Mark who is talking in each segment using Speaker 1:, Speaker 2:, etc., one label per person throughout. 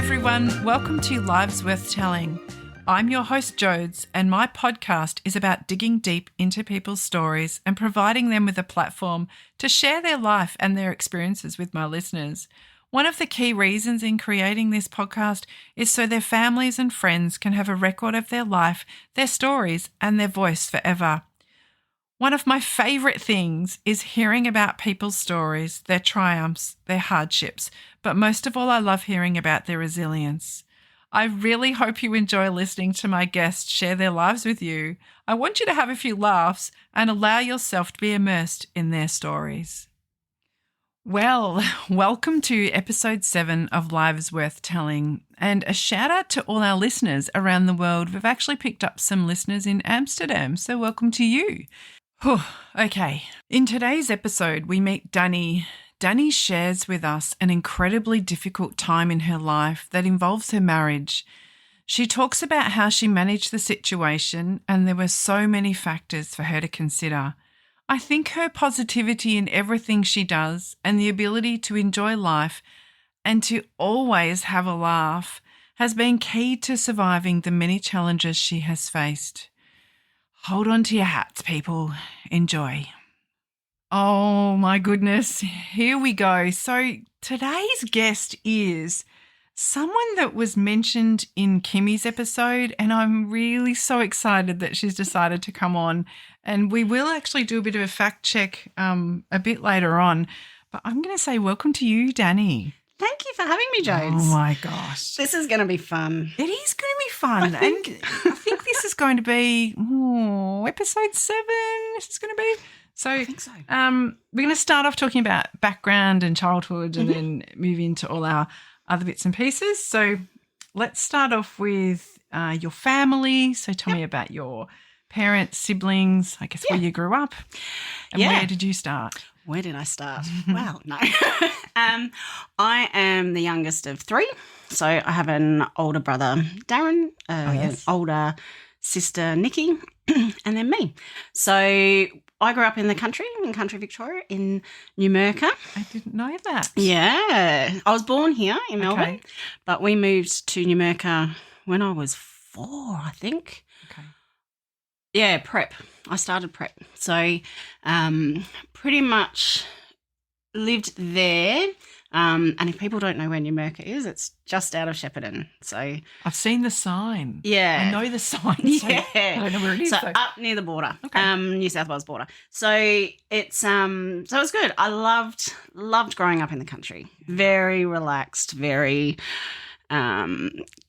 Speaker 1: everyone. Welcome to Lives Worth Telling. I'm your host, Jodes, and my podcast is about digging deep into people's stories and providing them with a platform to share their life and their experiences with my listeners. One of the key reasons in creating this podcast is so their families and friends can have a record of their life, their stories, and their voice forever. One of my favourite things is hearing about people's stories, their triumphs, their hardships, but most of all, I love hearing about their resilience. I really hope you enjoy listening to my guests share their lives with you. I want you to have a few laughs and allow yourself to be immersed in their stories. Well, welcome to episode 7 of Lives Worth Telling, and a shout out to all our listeners around the world. We've actually picked up some listeners in Amsterdam, so welcome to you. Okay, in today's episode, we meet Danni. Danni shares with us an incredibly difficult time in her life that involves her marriage. She talks about how she managed the situation, and there were so many factors for her to consider. I think her positivity in everything she does and the ability to enjoy life and to always have a laugh has been key to surviving the many challenges she has faced. Hold on to your hats, people. Enjoy. Oh my goodness, here we go. So today's guest is someone that was mentioned in Kimmy's episode, and I'm really so excited that she's decided to come on. And we will actually do a bit of a fact check a bit later on. But I'm going to say welcome to you, Danni.
Speaker 2: Thank you for having me, Jodes.
Speaker 1: Oh, my gosh.
Speaker 2: This is going to be fun.
Speaker 1: It is going to be fun. I think this is going to be episode 7. This is going to be. So,
Speaker 2: I think so.
Speaker 1: We're going to start off talking about background and childhood and then move into all our other bits and pieces. So let's start off with your family. So tell me about your parents, siblings, I guess where you grew up, and where did you start?
Speaker 2: Where did I start? Well, no. I am the youngest of 3. So I have an older brother, Darren, an older sister, Nikki, and then me. So I grew up in the country, in country Victoria, in Numurkah.
Speaker 1: I didn't know that.
Speaker 2: Yeah. I was born here in Melbourne, but we moved to Numurkah when I was 4, I think.
Speaker 1: Okay.
Speaker 2: Yeah, prep. I started prep. So pretty much lived there. And if people don't know where Numurkah is, it's just out of Shepparton. So
Speaker 1: I've seen the sign.
Speaker 2: Yeah.
Speaker 1: I know the sign. So I don't know where it is.
Speaker 2: So up near the border, New South Wales border. So it's so it's good. I loved growing up in the country. Very relaxed, very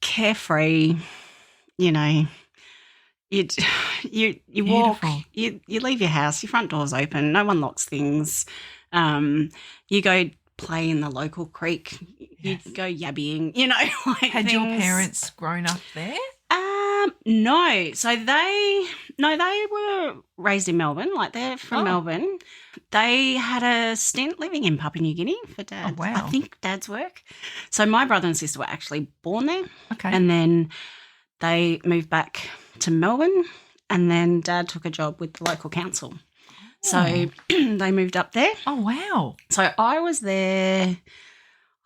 Speaker 2: carefree, you know. You walk, you leave your house, your front door's open, no one locks things. You go play in the local creek, you go yabbying, you know. Like
Speaker 1: Had your parents grown up there?
Speaker 2: No. So they were raised in Melbourne, like they're from Melbourne. They had a stint living in Papua New Guinea for Dad.
Speaker 1: Oh, wow.
Speaker 2: I think Dad's work. So my brother and sister were actually born there.
Speaker 1: Okay.
Speaker 2: And then they moved back to Melbourne, and then Dad took a job with the local council. So they moved up there.
Speaker 1: Oh, wow.
Speaker 2: So I was there,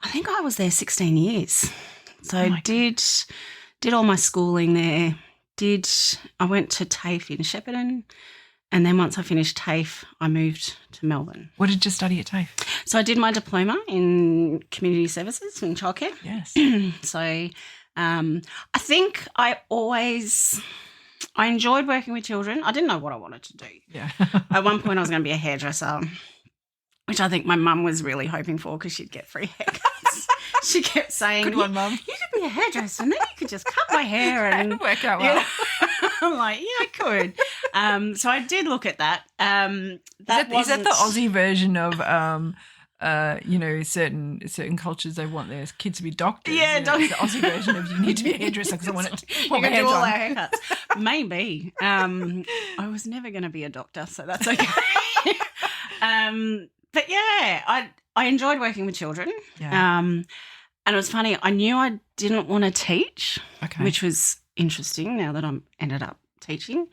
Speaker 2: I think I was there 16 years. So did all my schooling there. I went to TAFE in Shepparton, and then once I finished TAFE, I moved to Melbourne.
Speaker 1: What did you study at TAFE?
Speaker 2: So I did my diploma in community services and childcare.
Speaker 1: Yes.
Speaker 2: So I think I enjoyed working with children. I didn't know what I wanted to do.
Speaker 1: Yeah.
Speaker 2: At one point I was going to be a hairdresser, which I think my mum was really hoping for because she'd get free haircuts. She kept saying,
Speaker 1: Good one, Mum.
Speaker 2: You could be a hairdresser and then you could just cut my hair. And
Speaker 1: That'd work out well.
Speaker 2: I'm like, yeah, I could. So I did look at that.
Speaker 1: Is that the Aussie version of certain cultures, they want their kids to be doctors.
Speaker 2: Yeah,
Speaker 1: it's the Aussie version of you need to be a hairdresser because I want to
Speaker 2: you can do all our haircuts. Maybe. I was never going to be a doctor, so that's okay. But yeah, I enjoyed working with children.
Speaker 1: Yeah.
Speaker 2: And it was funny. I knew I didn't want to teach,
Speaker 1: Okay.
Speaker 2: which was interesting now that I'm ended up teaching.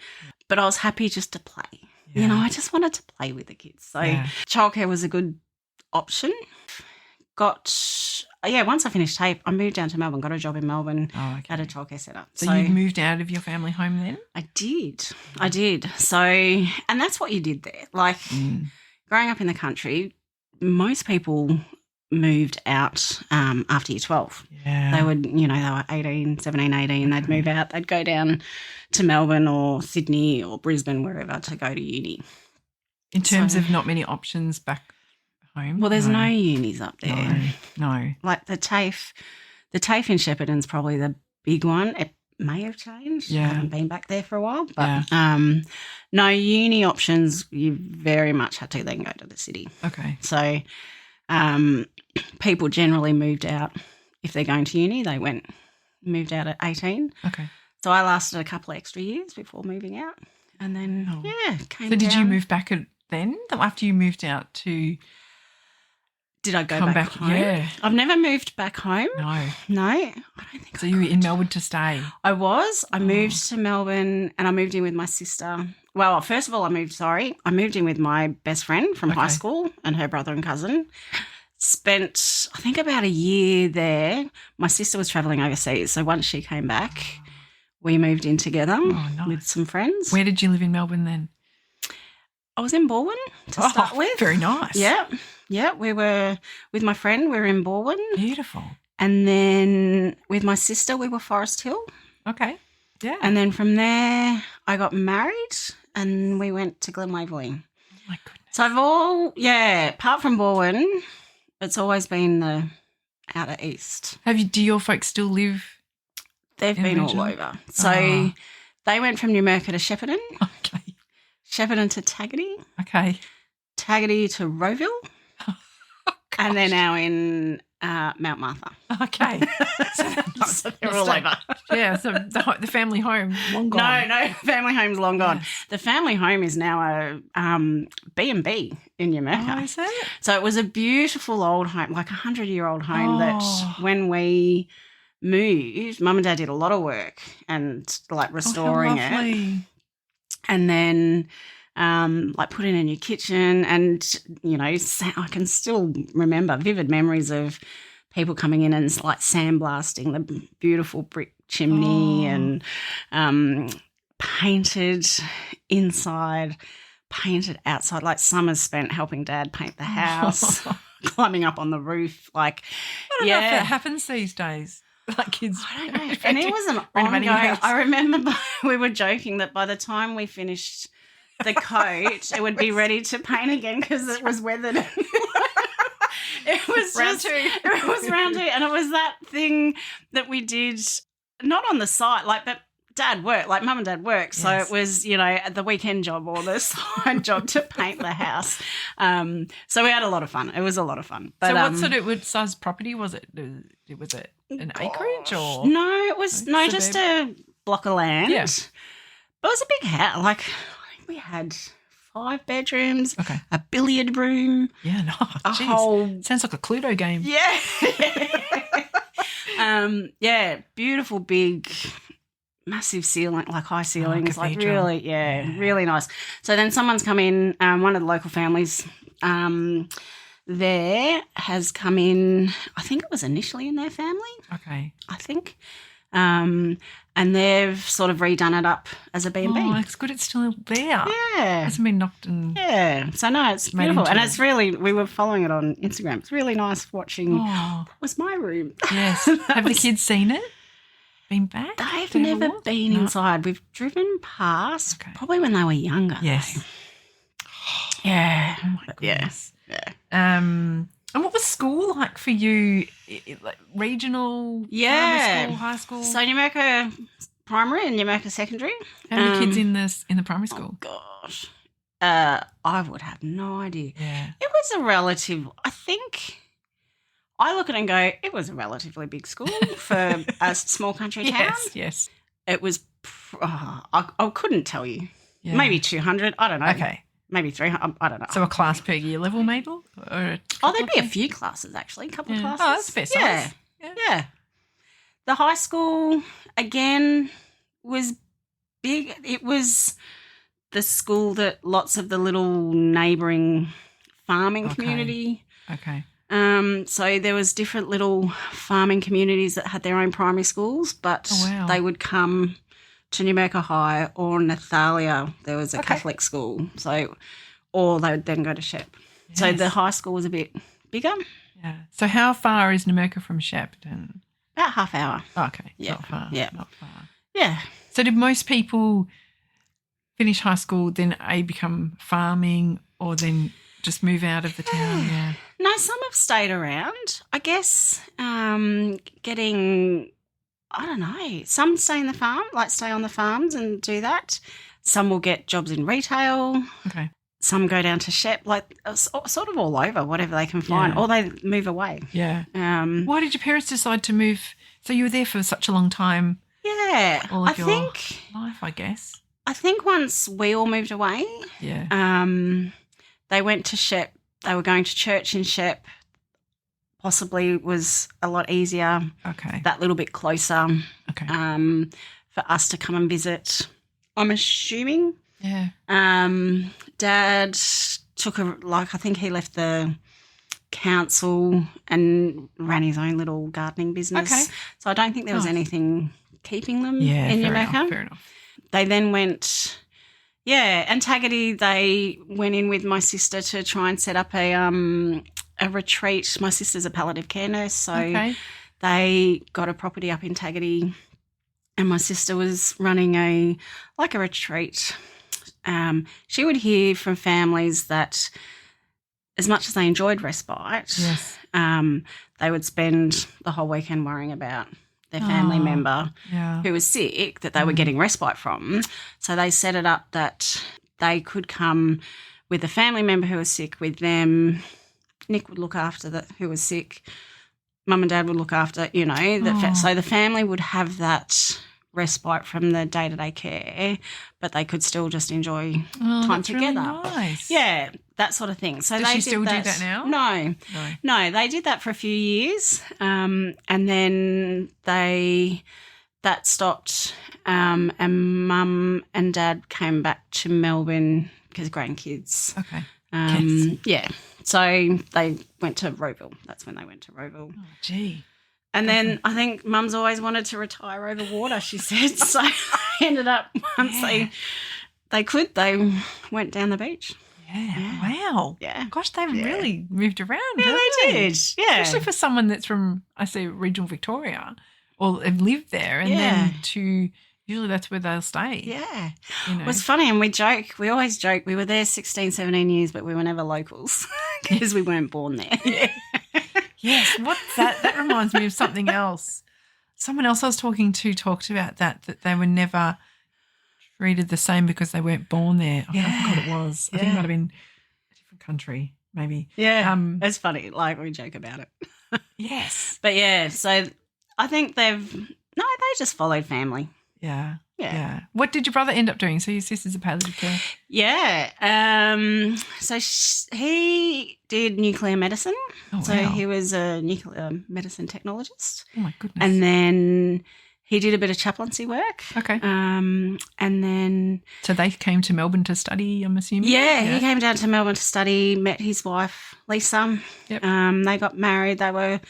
Speaker 2: But I was happy just to play.
Speaker 1: Yeah.
Speaker 2: You know, I just wanted to play with the kids. So childcare was a good option. once I finished TAFE, I moved down to Melbourne, got a job in Melbourne at a childcare centre.
Speaker 1: So you moved out of your family home then?
Speaker 2: I did. So, and that's what you did there. Like growing up in the country, most people moved out after year 12.
Speaker 1: Yeah.
Speaker 2: They were 18, 17, 18. They'd move out. They'd go down to Melbourne or Sydney or Brisbane, wherever, to go to uni.
Speaker 1: In terms of not many options back home?
Speaker 2: Well, there's no unis up there.
Speaker 1: No.
Speaker 2: Like the TAFE in Shepparton's probably the big one. It may have changed.
Speaker 1: Yeah.
Speaker 2: I haven't been back there for a while. But no uni options. You very much had to then go to the city.
Speaker 1: Okay.
Speaker 2: So people generally moved out. If they're going to uni, they moved out at 18. Okay. So I lasted a couple of extra years before moving out. And then, came
Speaker 1: So did
Speaker 2: down.
Speaker 1: you move back then after you moved out to...
Speaker 2: Did I go back home?
Speaker 1: Yeah.
Speaker 2: I've never moved back home.
Speaker 1: No.
Speaker 2: I don't think
Speaker 1: So you were in Melbourne to stay?
Speaker 2: I was. I moved to Melbourne and I moved in with my sister. Well, first of all, I moved in with my best friend from high school and her brother and cousin. Spent, I think, about a year there. My sister was travelling overseas, so once she came back, we moved in together with some friends.
Speaker 1: Where did you live in Melbourne then?
Speaker 2: I was in Balwyn to start with.
Speaker 1: Very nice.
Speaker 2: Yeah, we were with my friend. We were in Balwyn.
Speaker 1: Beautiful.
Speaker 2: And then with my sister, we were Forest Hill.
Speaker 1: Okay. Yeah.
Speaker 2: And then from there, I got married and we went to Glen Waverley.
Speaker 1: Oh, my goodness.
Speaker 2: So apart from Balwyn, it's always been the outer east.
Speaker 1: Do your folks still live?
Speaker 2: They've been all over. So they went from Numurkah to Shepparton.
Speaker 1: Okay.
Speaker 2: Shepparton to Taggart.
Speaker 1: Okay.
Speaker 2: Taggart to Rowville. And they're now in Mount Martha.
Speaker 1: Okay.
Speaker 2: So they're all over.
Speaker 1: Yeah, so the family home, long gone.
Speaker 2: No, family home's long gone.
Speaker 1: Yes.
Speaker 2: The family home is now a B&B in Numurkah.
Speaker 1: Oh, is it?
Speaker 2: So it was a beautiful old home, like a 100-year-old home that when we moved, Mum and Dad did a lot of work and like restoring it. And then like put in a new kitchen and, I can still remember vivid memories of people coming in and like sandblasting the beautiful brick chimney and painted inside, painted outside, like summers spent helping Dad paint the house, climbing up on the roof. Like,
Speaker 1: I don't know if that happens these days. Like kids.
Speaker 2: I don't know. And it was an ongoing. I remember we were joking that by the time we finished the coat, it would be ready to paint again because it was weathered. It was
Speaker 1: round two.
Speaker 2: It was round two, and it was that thing that we did not on the side, but Dad worked, like Mum and Dad worked, so it was the weekend job or the side job to paint the house. So we had a lot of fun. It was a lot of fun. But,
Speaker 1: so what size property was it? Was it an acreage or
Speaker 2: no? It was just a block of land.
Speaker 1: Yeah.
Speaker 2: But it was a big house. Like I think we had 5 bedrooms, a billiard room.
Speaker 1: Yeah, no, sounds like a Cluedo game.
Speaker 2: Yeah. Beautiful, big, massive ceiling, like high ceilings, like really, really nice. So then someone's come in, one of the local families there has come in, I think it was initially in their family.
Speaker 1: Okay.
Speaker 2: I think. And they've sort of redone it up as a B&B.
Speaker 1: Oh, it's good it's still there.
Speaker 2: Yeah.
Speaker 1: It hasn't been knocked and...
Speaker 2: Yeah. So, no, it's beautiful. And it's really, we were following it on Instagram. It's really nice watching. That was my room.
Speaker 1: Yes. Have the kids seen it? Been back?
Speaker 2: They've never been inside. We've driven past probably when they were younger.
Speaker 1: Yes.
Speaker 2: Yeah.
Speaker 1: Oh, my goodness.
Speaker 2: Yeah.
Speaker 1: And what was school like for you? Like regional, primary school, high school?
Speaker 2: So Numurkah primary and Numurkah secondary.
Speaker 1: How many kids in the primary school?
Speaker 2: Oh, gosh. I would have no idea.
Speaker 1: Yeah.
Speaker 2: It was a relative, I think, I look at it and go, it was a relatively big school for a small country town.
Speaker 1: Yes.
Speaker 2: It was, I couldn't tell you.
Speaker 1: Yeah.
Speaker 2: Maybe 200, I don't know.
Speaker 1: Okay.
Speaker 2: Maybe 300, I don't know.
Speaker 1: So a class per year level maybe?
Speaker 2: There'd be a few classes actually, a couple of classes.
Speaker 1: Oh, that's fair size.
Speaker 2: Yeah. The high school, again, was big. It was the school that lots of the little neighbouring farming community So there was different little farming communities that had their own primary schools, but they would come to Numurkah High or Nathalia. There was a Catholic school, or they would then go to Shep. Yes. So the high school was a bit bigger.
Speaker 1: Yeah. So how far is Numurkah from Shepparton?
Speaker 2: About half hour.
Speaker 1: Oh, okay. Yeah. Not far. Yeah. Not far.
Speaker 2: Yeah.
Speaker 1: So did most people finish high school, then become farming, or then just move out of the town? Yeah.
Speaker 2: No, some have stayed around. I guess getting, I don't know, some stay in the farm, like stay on the farms and do that. Some will get jobs in retail.
Speaker 1: Okay.
Speaker 2: Some go down to Shep, like sort of all over, whatever they can find, or they move away.
Speaker 1: Yeah. Why did your parents decide to move? So you were there for such a long time.
Speaker 2: Yeah.
Speaker 1: All of your life, I guess.
Speaker 2: I think once we all moved away, they went to Shep. They were going to church in Shep. Possibly was a lot easier.
Speaker 1: Okay.
Speaker 2: That little bit closer.
Speaker 1: Okay.
Speaker 2: For us to come and visit. I'm assuming.
Speaker 1: Yeah.
Speaker 2: Dad took I think he left the council and ran his own little gardening business. Okay. So I don't think there was anything keeping them in Numurkah.
Speaker 1: Fair enough.
Speaker 2: They then went, and Taggart, they went in with my sister to try and set up a retreat. My sister's a palliative care nurse, so they got a property up in Taggart, and my sister was running a retreat. She would hear from families that as much as they enjoyed respite, they would spend the whole weekend worrying about their family member who was sick that they were getting respite from. So they set it up that they could come with a family member who was sick with them. Nick would look after who was sick. Mum and Dad would look after, so the family would have that respite from the day-to-day care, but they could still just enjoy time together.
Speaker 1: Really nice.
Speaker 2: Yeah, that sort of thing. So
Speaker 1: Does she still do that now?
Speaker 2: No, they did that for a few years, and then that stopped, and Mum and Dad came back to Melbourne because grandkids.
Speaker 1: Okay.
Speaker 2: Yes. Yeah. So they went to Rowville. That's when they went to Rowville.
Speaker 1: Oh, gee.
Speaker 2: And then I think Mum's always wanted to retire over water, she said. So I ended up, once they went down the beach.
Speaker 1: Yeah. Wow.
Speaker 2: Yeah.
Speaker 1: Gosh, they've really moved around.
Speaker 2: Yeah, they did. Yeah.
Speaker 1: Especially for someone that's from, I say, regional Victoria or have lived there and then usually that's where they'll stay.
Speaker 2: Yeah. It was funny and we always joke, we were there 16, 17 years, but we were never locals because we weren't born there.
Speaker 1: Yeah. Yes, what's that? That reminds me of something else. Someone else I was talking to talked about that they were never treated the same because they weren't born there. I can't think what it was. I think it might have been a different country, maybe.
Speaker 2: Yeah, it's funny. Like, we joke about it.
Speaker 1: Yes.
Speaker 2: But, so I think they just followed family.
Speaker 1: Yeah. Yeah. What did your brother end up doing? So your sister's a palliative care?
Speaker 2: Yeah. So he did nuclear medicine.
Speaker 1: Oh,
Speaker 2: so he was a nuclear medicine technologist.
Speaker 1: Oh, my goodness.
Speaker 2: And then he did a bit of chaplaincy work.
Speaker 1: Okay.
Speaker 2: And then...
Speaker 1: So they came to Melbourne to study, I'm assuming?
Speaker 2: Yeah, he came down to Melbourne to study, met his wife, Lisa.
Speaker 1: Yep.
Speaker 2: They got married. They were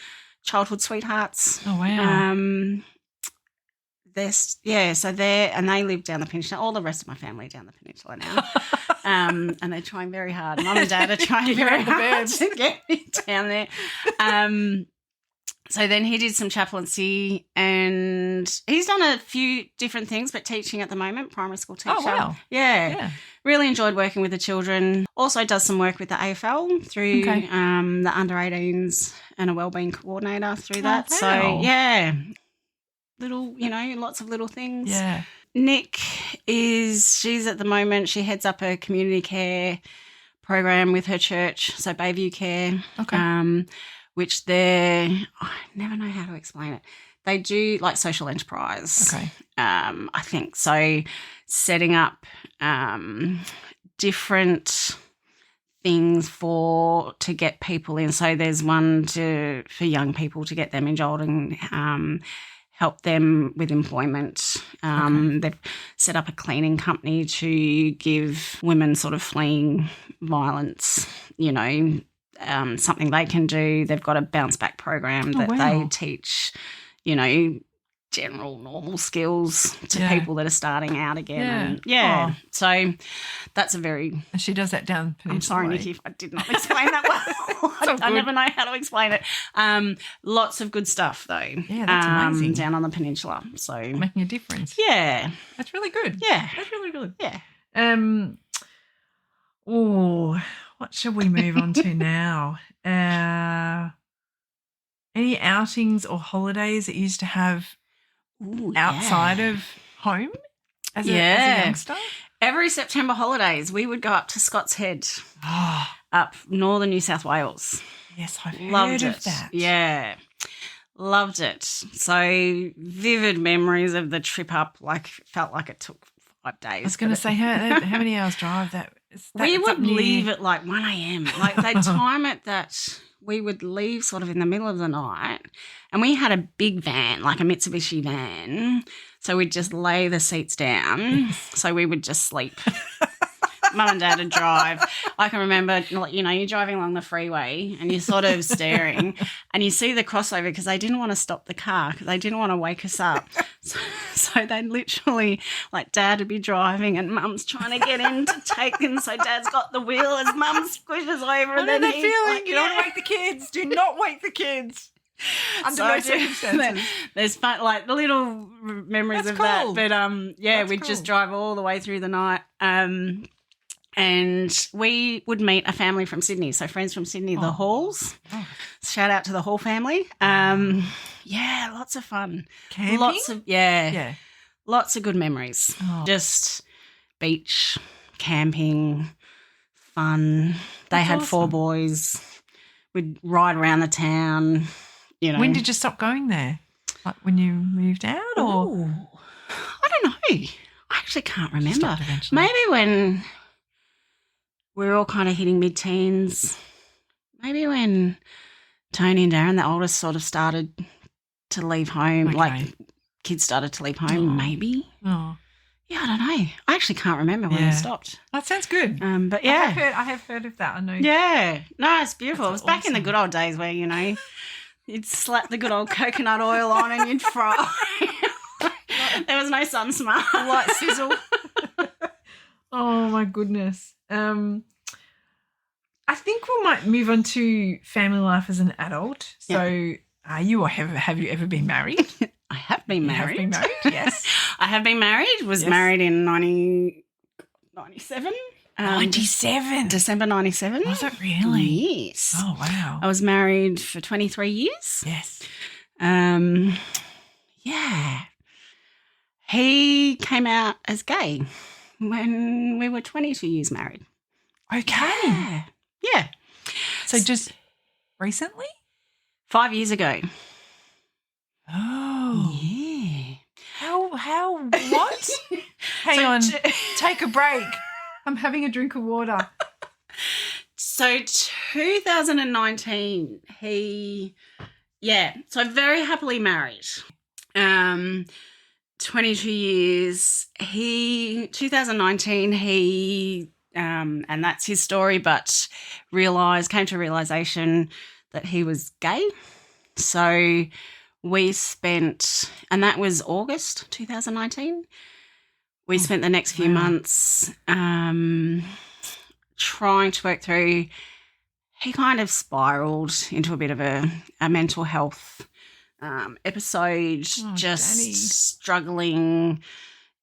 Speaker 2: childhood sweethearts.
Speaker 1: Oh, wow.
Speaker 2: So they live down the peninsula. All the rest of my family down the peninsula now. And they're trying very hard. Mum and Dad are trying very hard to get me down there. So then he did some chaplaincy and he's done a few different things, but teaching at the moment, primary school teacher.
Speaker 1: Oh, wow.
Speaker 2: Yeah. Really enjoyed working with the children. Also does some work with the AFL through the under-18s and a wellbeing coordinator through that.
Speaker 1: Wow.
Speaker 2: So, yeah. Little, lots of little things.
Speaker 1: Yeah.
Speaker 2: Nick she's at the moment, she heads up a community care program with her church, so Bayview Care.
Speaker 1: Okay.
Speaker 2: Which I never know how to explain it. They do like social enterprise.
Speaker 1: Okay.
Speaker 2: I think so. Setting up different things to get people in. So there's one for young people to get them enrolled and help them with employment. They've set up a cleaning company to give women sort of fleeing violence, something they can do. They've got a bounce back program that they teach, general normal skills to people that are starting out again. So that's a very...
Speaker 1: And she does that down Peninsula.
Speaker 2: I'm sorry, Nikki, if I did not explain that well. I never know how to explain it. Lots of good stuff, though.
Speaker 1: Yeah, that's amazing.
Speaker 2: Down on the peninsula. So
Speaker 1: making a difference.
Speaker 2: Yeah.
Speaker 1: That's really good.
Speaker 2: Yeah.
Speaker 1: That's really good.
Speaker 2: Yeah.
Speaker 1: What shall we move on to now? Any outings or holidays that you used to have outside of home as a youngster?
Speaker 2: Every September holidays, we would go up to Scott's Head, up northern New South Wales.
Speaker 1: Yes, I've
Speaker 2: Loved
Speaker 1: heard
Speaker 2: it.
Speaker 1: of that.
Speaker 2: Yeah, loved it. So vivid memories of the trip up. Felt like it took 5 days.
Speaker 1: I was going to say, how many hours drive that?
Speaker 2: We would leave at 1 a.m. They'd time it that we would leave sort of in the middle of the night, and we had a big van, like a Mitsubishi van, so we'd just lay the seats down so we would just sleep. Mum and Dad would drive. I can remember, you're driving along the freeway and you're sort of staring and you see the crossover because they didn't want to stop the car because they didn't want to wake us up. So they'd literally, Dad would be driving and Mum's trying to get in to take him. So Dad's got the wheel as Mum squishes over.
Speaker 1: I know that feeling. You don't want to wake the kids. Do not wake the kids. Under no circumstances.
Speaker 2: There's fun, the little memories of that. But we'd just drive all the way through the night. And we would meet a family from Sydney, so friends from Sydney, the Halls. Oh. Shout out to the Hall family. Lots of fun.
Speaker 1: Camping?
Speaker 2: Lots of good memories. Oh. Just beach, camping, fun. They had awesome. 4 boys. We'd ride around the town,
Speaker 1: When did you stop going there? When you moved out or?
Speaker 2: Ooh, I don't know. I actually can't remember. Maybe when... we were all kind of hitting mid-teens. Maybe when Tony and Darren, the oldest, sort of started to leave home, kids started to leave home, maybe.
Speaker 1: Oh.
Speaker 2: Yeah, I don't know. I actually can't remember when we stopped.
Speaker 1: That sounds good.
Speaker 2: But yeah.
Speaker 1: I have heard of that. I know.
Speaker 2: Yeah. No, it's beautiful. It was
Speaker 1: awesome.
Speaker 2: Back in the good old days where, you'd slap the good old coconut oil on and you'd fry. There was no sun smart.
Speaker 1: Light sizzle. Oh, my goodness. I think we might move on to family life as an adult. So, are you or have you ever been married?
Speaker 2: I have been married.
Speaker 1: You have been married, yes.
Speaker 2: I have been married. Was married in 97.
Speaker 1: 97?
Speaker 2: December 97.
Speaker 1: Was it really?
Speaker 2: Yes.
Speaker 1: Oh, wow.
Speaker 2: I was married for 23 years.
Speaker 1: Yes.
Speaker 2: Yeah. He came out as gay when we were 22 years married.
Speaker 1: Okay.
Speaker 2: Yeah.
Speaker 1: So just recently?
Speaker 2: 5 years ago.
Speaker 1: Oh.
Speaker 2: Yeah.
Speaker 1: How, what? Hang on. Take a break. I'm having a drink of water.
Speaker 2: So 2019, so very happily married. 22 years. 2019, and that's his story, but came to a realisation that he was gay. So we spent, and that was August 2019. We spent the next few months trying to work through. He kind of spiralled into a bit of a mental health episode, just
Speaker 1: Danni.
Speaker 2: struggling,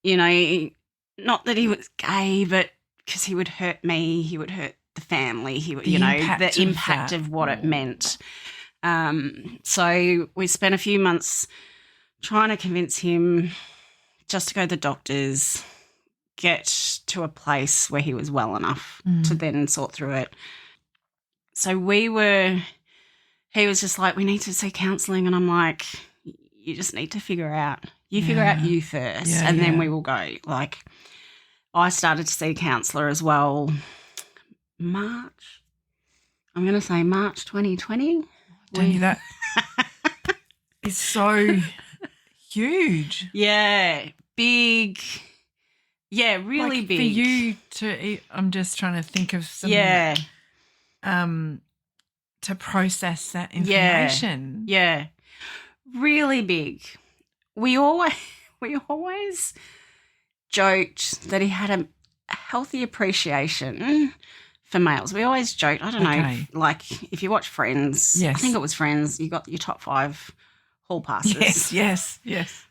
Speaker 2: not that he was gay, but because he would hurt me, he would hurt the family, the impact of what it meant. So we spent a few months trying to convince him just to go to the doctors, get to a place where he was well enough to then sort through it. So he was just like, we need to see counselling. And I'm like, you just need to figure out you first and then we will go. I started to see a counsellor as well March 2020.
Speaker 1: That is so huge.
Speaker 2: Yeah, big. Yeah, really big.
Speaker 1: For you to, I'm just trying to think of some.
Speaker 2: Yeah.
Speaker 1: to process that information.
Speaker 2: Yeah. Really big. We always joked that he had a healthy appreciation for males. We always joked, I don't know, like if you watch Friends, I think it was Friends, you got your top 5 hall passes.
Speaker 1: Yes.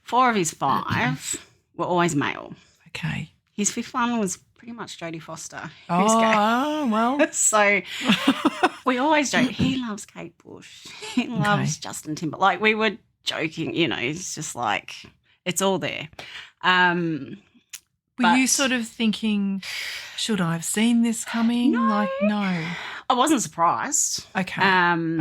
Speaker 2: 4 of his 5 were always male.
Speaker 1: Okay.
Speaker 2: His 5th one was pretty much Jodie Foster.
Speaker 1: Oh, well.
Speaker 2: So we always joke, he loves Kate Bush. He loves Justin Timberlake. Like we were joking, it's just like it's all there.
Speaker 1: Were you sort of thinking, should I have seen this coming?
Speaker 2: No.
Speaker 1: No.
Speaker 2: I wasn't surprised.
Speaker 1: Okay.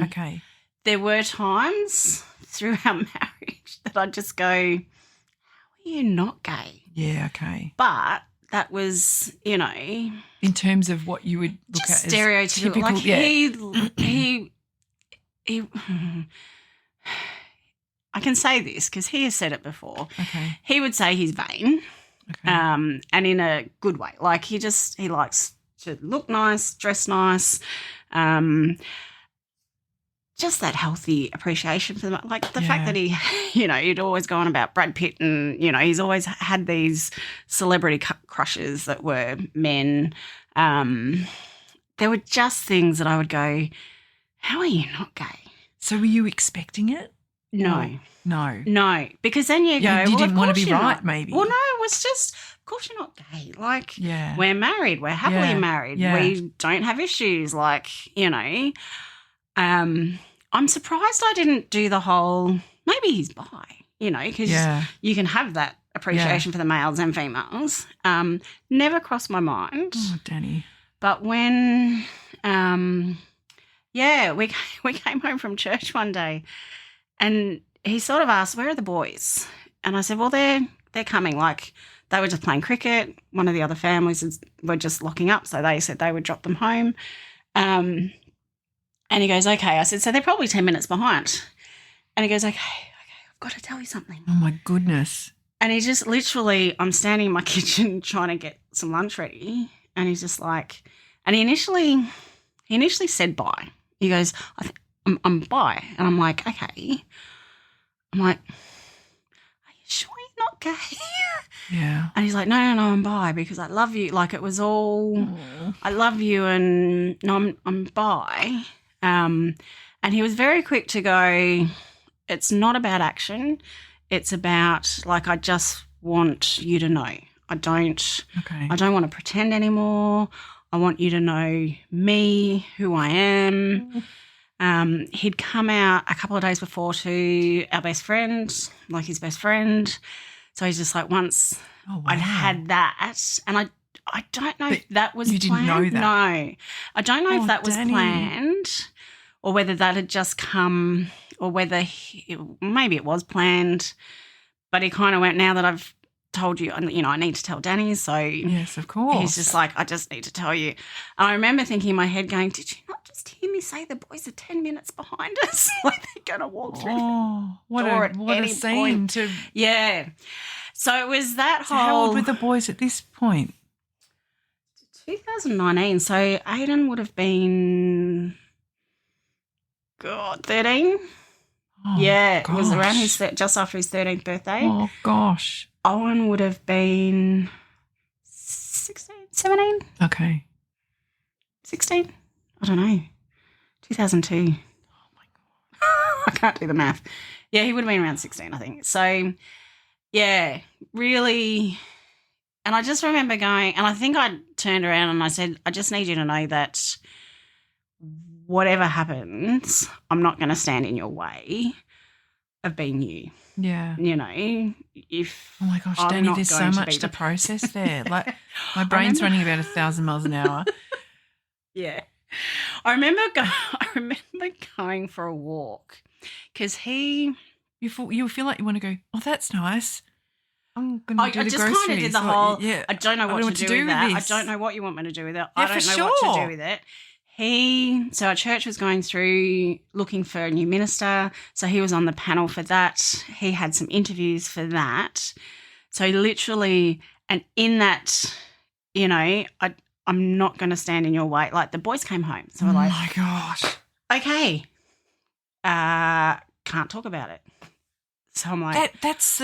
Speaker 1: Okay.
Speaker 2: There were times through our marriage that I'd just go, how are you not gay?
Speaker 1: Yeah, okay.
Speaker 2: But that was,
Speaker 1: in terms of what you would look
Speaker 2: just
Speaker 1: at
Speaker 2: stereotypical.
Speaker 1: as typical,
Speaker 2: like he I can say this because he has said it before.
Speaker 1: Okay.
Speaker 2: He would say he's vain.
Speaker 1: Okay.
Speaker 2: And in a good way. Like he likes to look nice, dress nice, just that healthy appreciation for them. Like the fact that he, he'd always go on about Brad Pitt and, he's always had these celebrity crushes that were men. There were just things that I would go, how are you not gay?
Speaker 1: So were you expecting it?
Speaker 2: No.
Speaker 1: No.
Speaker 2: Because then you go,
Speaker 1: you didn't want to be right,
Speaker 2: not.
Speaker 1: maybe.
Speaker 2: Well, no, it was just, of course you're not gay. Like,
Speaker 1: yeah.
Speaker 2: We're married. We're happily married.
Speaker 1: Yeah.
Speaker 2: We don't have issues. Like, I'm surprised I didn't do the whole, maybe he's bi, because you can have that appreciation for the males and females. Never crossed my mind.
Speaker 1: Oh, Danny.
Speaker 2: But when, we came home from church one day and he sort of asked, where are the boys? And I said, well, they're coming. Like they were just playing cricket. One of the other families were just locking up. So they said they would drop them home. And he goes, okay. I said, so they're probably 10 minutes behind. And he goes, okay, I've got to tell you something.
Speaker 1: Oh, my goodness.
Speaker 2: And he just literally, I'm standing in my kitchen trying to get some lunch ready. And he's just like, and he initially said bi. He goes, I'm bi. And I'm like, okay. I'm like, are you sure you're not gay?
Speaker 1: Yeah.
Speaker 2: And he's like, no, I'm bi because I love you. Like it was all, I love you and no, I'm bi. And he was very quick to go, it's not about action. It's about like, I just want you to know. I don't want to pretend anymore. I want you to know me, who I am. He'd come out a couple of days before to our best friend, like his best friend. So he's just like, once I'd had that, and I don't know if that was planned. You didn't know that? No. I don't know if that was planned or whether that had just come or whether maybe it was planned. But he kind of went, now that I've told you, I need to tell Danni. So
Speaker 1: yes, of course.
Speaker 2: He's just like, I just need to tell you. And I remember thinking in my head going, did you not just hear me say the boys are 10 minutes behind us? Like they're going to walk through the door at any
Speaker 1: scene
Speaker 2: point. Yeah. So it was that whole.
Speaker 1: How old were the boys at this point?
Speaker 2: 2019. So Aiden would have been, 13.
Speaker 1: Oh,
Speaker 2: yeah,
Speaker 1: gosh.
Speaker 2: It was around just after his 13th birthday.
Speaker 1: Oh, gosh.
Speaker 2: Owen would have been 16, 17.
Speaker 1: Okay.
Speaker 2: 16? I don't know. 2002.
Speaker 1: Oh, my God.
Speaker 2: I can't do the math. Yeah, he would have been around 16, I think. So, yeah, really. And I just remember going, and I think I turned around and I said, I just need you to know that whatever happens, I'm not going to stand in your way of being you.
Speaker 1: Yeah.
Speaker 2: If
Speaker 1: oh my gosh, Danni, there's so much to process there. Like my brain's running about 1,000 miles an hour.
Speaker 2: Yeah. I remember going for a walk because you feel
Speaker 1: like you want to go, oh, that's nice. I'm going to do the groceries.
Speaker 2: I just kind of did the whole,
Speaker 1: yeah.
Speaker 2: I don't know what to do with that. I don't know what you want me to do with it. I don't know what to do with it. So our church was going through looking for a new minister. So he was on the panel for that. He had some interviews for that. So literally, and in that, I'm not going to stand in your way. Like the boys came home. So we're like,
Speaker 1: oh my gosh.
Speaker 2: okay, can't talk about it. So I'm like,
Speaker 1: that's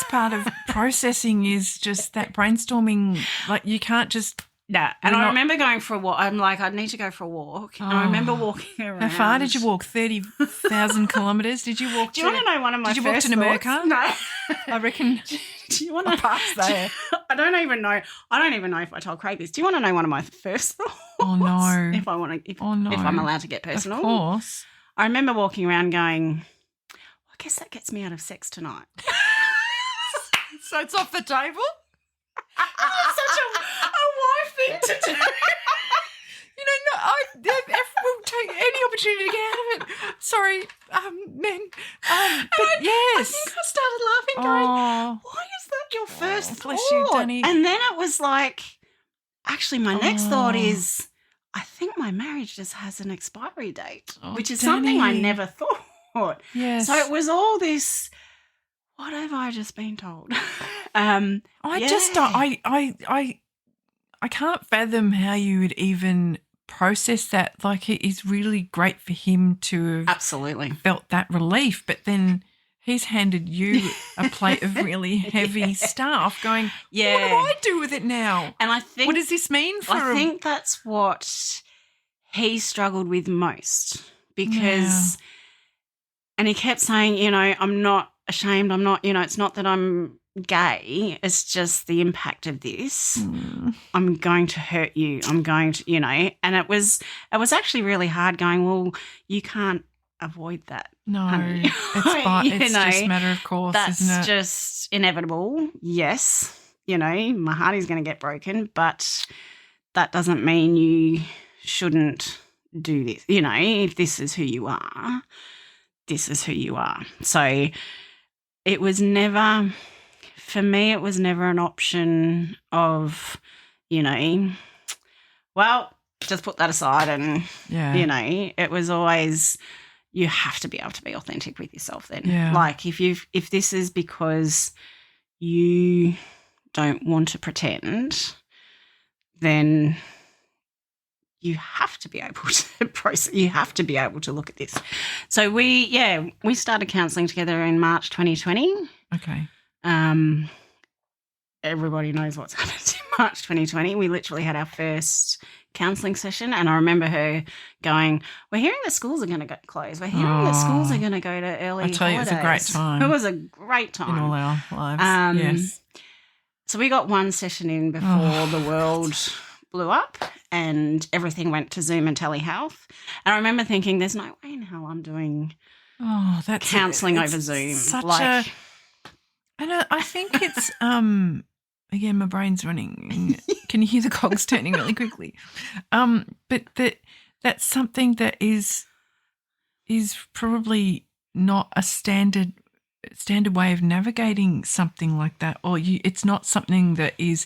Speaker 1: part of processing, is just that brainstorming. Like, you can't just.
Speaker 2: No. And I remember going for a walk. I'm like, I need to go for a walk. And I remember walking around.
Speaker 1: How far did you walk? 30,000 kilometres? Did you walk?
Speaker 2: Do you want to know one of my first
Speaker 1: Did you walk to Numurkah?
Speaker 2: No.
Speaker 1: I reckon.
Speaker 2: Do you want to
Speaker 1: pass there?
Speaker 2: I don't even know if I told Craig this. Do you want to know one of my first thoughts?
Speaker 1: Oh no!
Speaker 2: If I'm allowed to get personal,
Speaker 1: of course.
Speaker 2: I remember walking around going, I guess that gets me out of sex tonight.
Speaker 1: So it's off the table?
Speaker 2: Such a wife thing to do.
Speaker 1: We'll take any opportunity to get out of it. Sorry, men. But yes.
Speaker 2: I think I started laughing going, why is that your first thought?
Speaker 1: Bless you, Danni.
Speaker 2: And then it was like, actually my next thought is, I think my marriage just has an expiry date, which is something I never thought.
Speaker 1: Yes.
Speaker 2: So it was all this, what have I just been told?
Speaker 1: I can't fathom how you would even process that. Like, it is really great for him to have
Speaker 2: absolutely
Speaker 1: felt that relief, but then he's handed you a plate of really heavy stuff going, what do I do with it now?
Speaker 2: And I think,
Speaker 1: what does this mean for him?
Speaker 2: I think that's what he struggled with most, because and he kept saying, I'm not ashamed, I'm not, it's not that I'm gay, it's just the impact of this. I'm going to hurt you, I'm going to, and it was actually really hard going, well, you can't avoid that.
Speaker 1: No,
Speaker 2: honey.
Speaker 1: it's just a matter of course,
Speaker 2: that's
Speaker 1: isn't it?
Speaker 2: Just inevitable. Yes, my heart is going to get broken, but that doesn't mean you shouldn't do this. If this is who you are, this is who you are. So it was never, for me, it was never an option of, well, just put that aside and, it was always, you have to be able to be authentic with yourself then.
Speaker 1: Yeah.
Speaker 2: Like if this is because you don't want to pretend, then you have to be able to process, you have to be able to look at this. So we started counselling together in March 2020.
Speaker 1: Okay.
Speaker 2: Everybody knows what's happened in March 2020. We literally had our first counselling session, and I remember her going, we're hearing the schools are going to get closed. We're hearing the schools are going to go to early holidays.
Speaker 1: I tell you, it's a great time.
Speaker 2: It was a great time.
Speaker 1: In all our lives, yes.
Speaker 2: So we got one session in before the world blew up and everything went to Zoom and telehealth. And I remember thinking, there's no way in hell I'm doing counselling over Zoom.
Speaker 1: And I think it's again, my brain's running. Can you hear the cogs turning really quickly? But that's something that is probably not a standard way of navigating something like that, or it's not something that is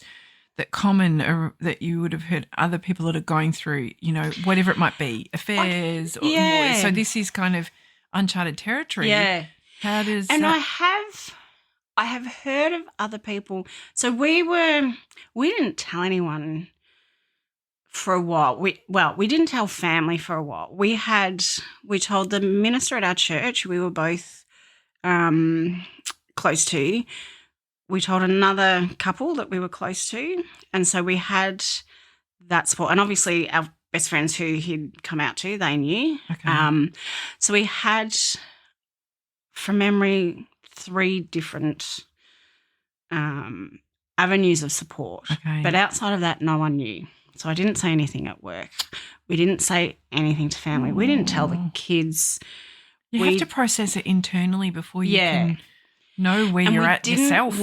Speaker 1: that common, or that you would have heard other people that are going through, whatever it might be, affairs or more. So this is kind of uncharted territory.
Speaker 2: Yeah.
Speaker 1: How does
Speaker 2: I have heard of other people. So we didn't tell anyone for a while. We didn't tell family for a while. We told the minister at our church we were both close to. We told another couple that we were close to, and so we had that support. And obviously our best friends who he'd come out to, they knew.
Speaker 1: Okay.
Speaker 2: So we had, from memory, 3 different avenues of support.
Speaker 1: Okay.
Speaker 2: But outside of that, no one knew. So I didn't say anything at work. We didn't say anything to family. We didn't tell the kids.
Speaker 1: You have to process it internally before you can know where you're at yourself.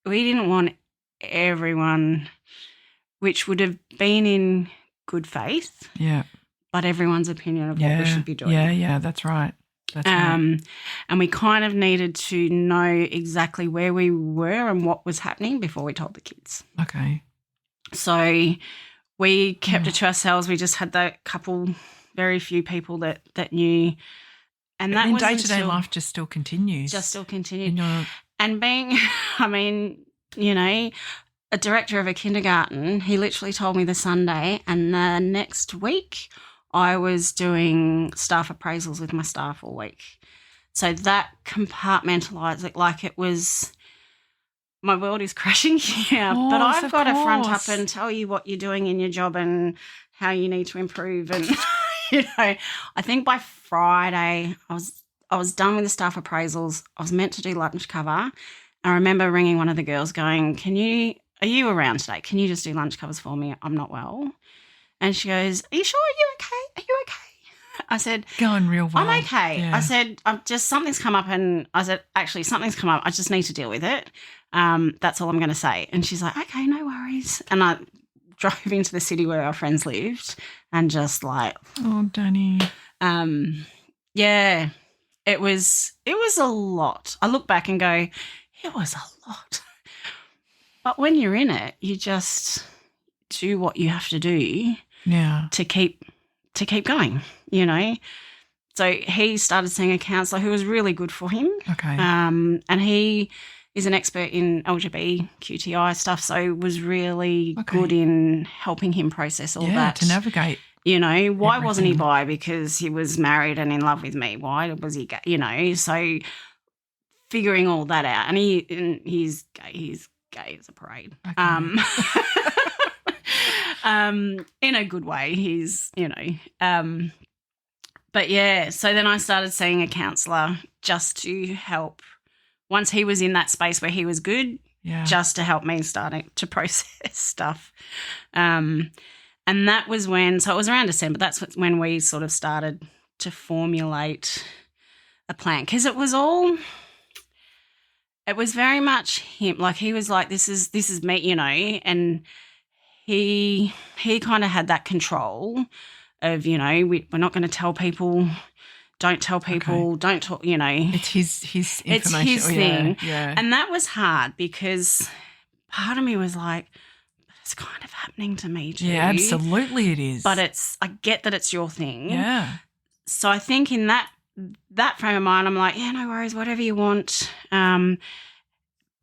Speaker 1: We didn't want everyone, which would have been in good faith. Yeah.
Speaker 2: But everyone's opinion of what we should be doing.
Speaker 1: Yeah, that's right.
Speaker 2: And we kind of needed to know exactly where we were and what was happening before we told the kids.
Speaker 1: Okay.
Speaker 2: So we kept it to ourselves. We just had that couple, very few people that knew. And that was
Speaker 1: day-to-day life just still continues.
Speaker 2: And being, a director of a kindergarten, he literally told me the Sunday, and the next week I was doing staff appraisals with my staff all week. So that compartmentalised it like it was my world is crashing here, but I've got to front up and tell you what you're doing in your job and how you need to improve. And, I think by Friday I was done with the staff appraisals. I was meant to do lunch cover. I remember ringing one of the girls going, are you around today? Can you just do lunch covers for me? I'm not well. And she goes, are you sure? Are you okay? Are you okay? I said,
Speaker 1: going real well.
Speaker 2: I'm okay.
Speaker 1: Yeah.
Speaker 2: I said, something's come up, and I said, actually, something's come up. I just need to deal with it. That's all I'm going to say. And she's like, okay, no worries. And I drove into the city where our friends lived and just like,
Speaker 1: oh, Danni.
Speaker 2: Yeah, it was a lot. I look back and go, it was a lot. But when you're in it, you just do what you have to do to keep going, So he started seeing a counsellor who was really good for him.
Speaker 1: Okay.
Speaker 2: And he is an expert in LGBTQIA stuff, so was really good in helping him process all that.
Speaker 1: To navigate.
Speaker 2: Why wasn't he bi? Because he was married and in love with me. Why was he gay? So figuring all that out. And he's gay as a parade. Okay. In a good way. He's, but yeah, so then I started seeing a counsellor just to help. Once he was in that space where he was good, just to help me starting to process stuff. And that was when, so it was around December, that's when we sort of started to formulate a plan, because it was very much him. Like he was like, this is me, and he kind of had that control of, we're not going to tell people, don't tell people, don't talk,
Speaker 1: It's his information.
Speaker 2: It's his thing.
Speaker 1: Yeah.
Speaker 2: And that was hard because part of me was like, it's kind of happening to me too.
Speaker 1: Yeah, absolutely it is.
Speaker 2: But I get that it's your thing.
Speaker 1: Yeah.
Speaker 2: So I think in that frame of mind, I'm like, yeah, no worries, whatever you want.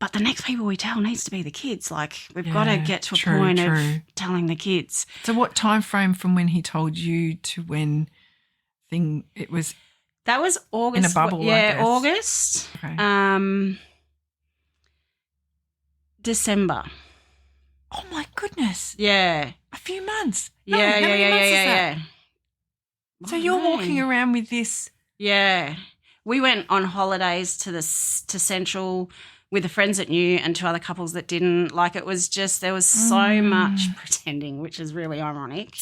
Speaker 2: But the next people we tell needs to be the kids. Like we've got to get to a point of telling the kids.
Speaker 1: So what time frame from when he told you to when it was?
Speaker 2: That was August.
Speaker 1: In a bubble,
Speaker 2: yeah, August.
Speaker 1: Okay.
Speaker 2: December.
Speaker 1: Oh my goodness.
Speaker 2: Yeah.
Speaker 1: A few months.
Speaker 2: Yeah,
Speaker 1: how many months is that?
Speaker 2: yeah.
Speaker 1: So you're walking around with this.
Speaker 2: Yeah. We went on holidays to Central with the friends that knew and two other couples that didn't. Like it was just, there was so much pretending, which is really ironic.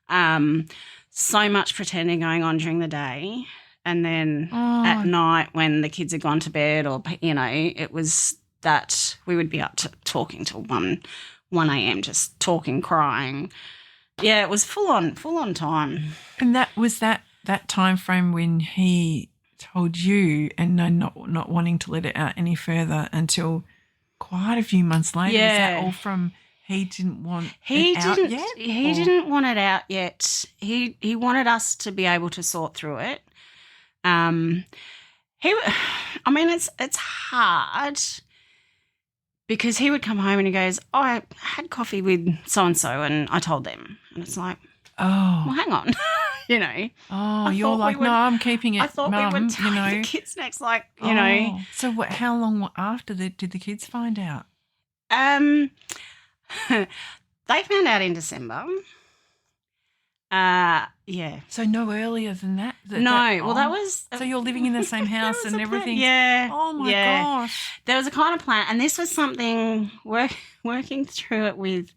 Speaker 2: So much pretending going on during the day. And then at night when the kids had gone to bed or, it was that we would be up to talking till 1 a.m, just talking, crying. Yeah, it was full on time.
Speaker 1: And that was that time frame when he told you and not wanting to let it out any further until quite a few months later.
Speaker 2: Yeah.
Speaker 1: Is that all from he didn't want it out yet?
Speaker 2: He didn't want it out yet. He wanted us to be able to sort through it. It's hard because he would come home and he goes, I had coffee with so-and-so and I told them. And it's like, well, hang on.
Speaker 1: You're like, no, I'm keeping it,
Speaker 2: I thought
Speaker 1: Mum,
Speaker 2: we would tell the kids next, know.
Speaker 1: So how long after did the kids find out?
Speaker 2: They found out in December. Yeah.
Speaker 1: So no earlier than that?
Speaker 2: That was...
Speaker 1: So you're living in the same house and everything?
Speaker 2: Yeah.
Speaker 1: Oh, my gosh.
Speaker 2: There was a kind of plan, and this was something, working through it with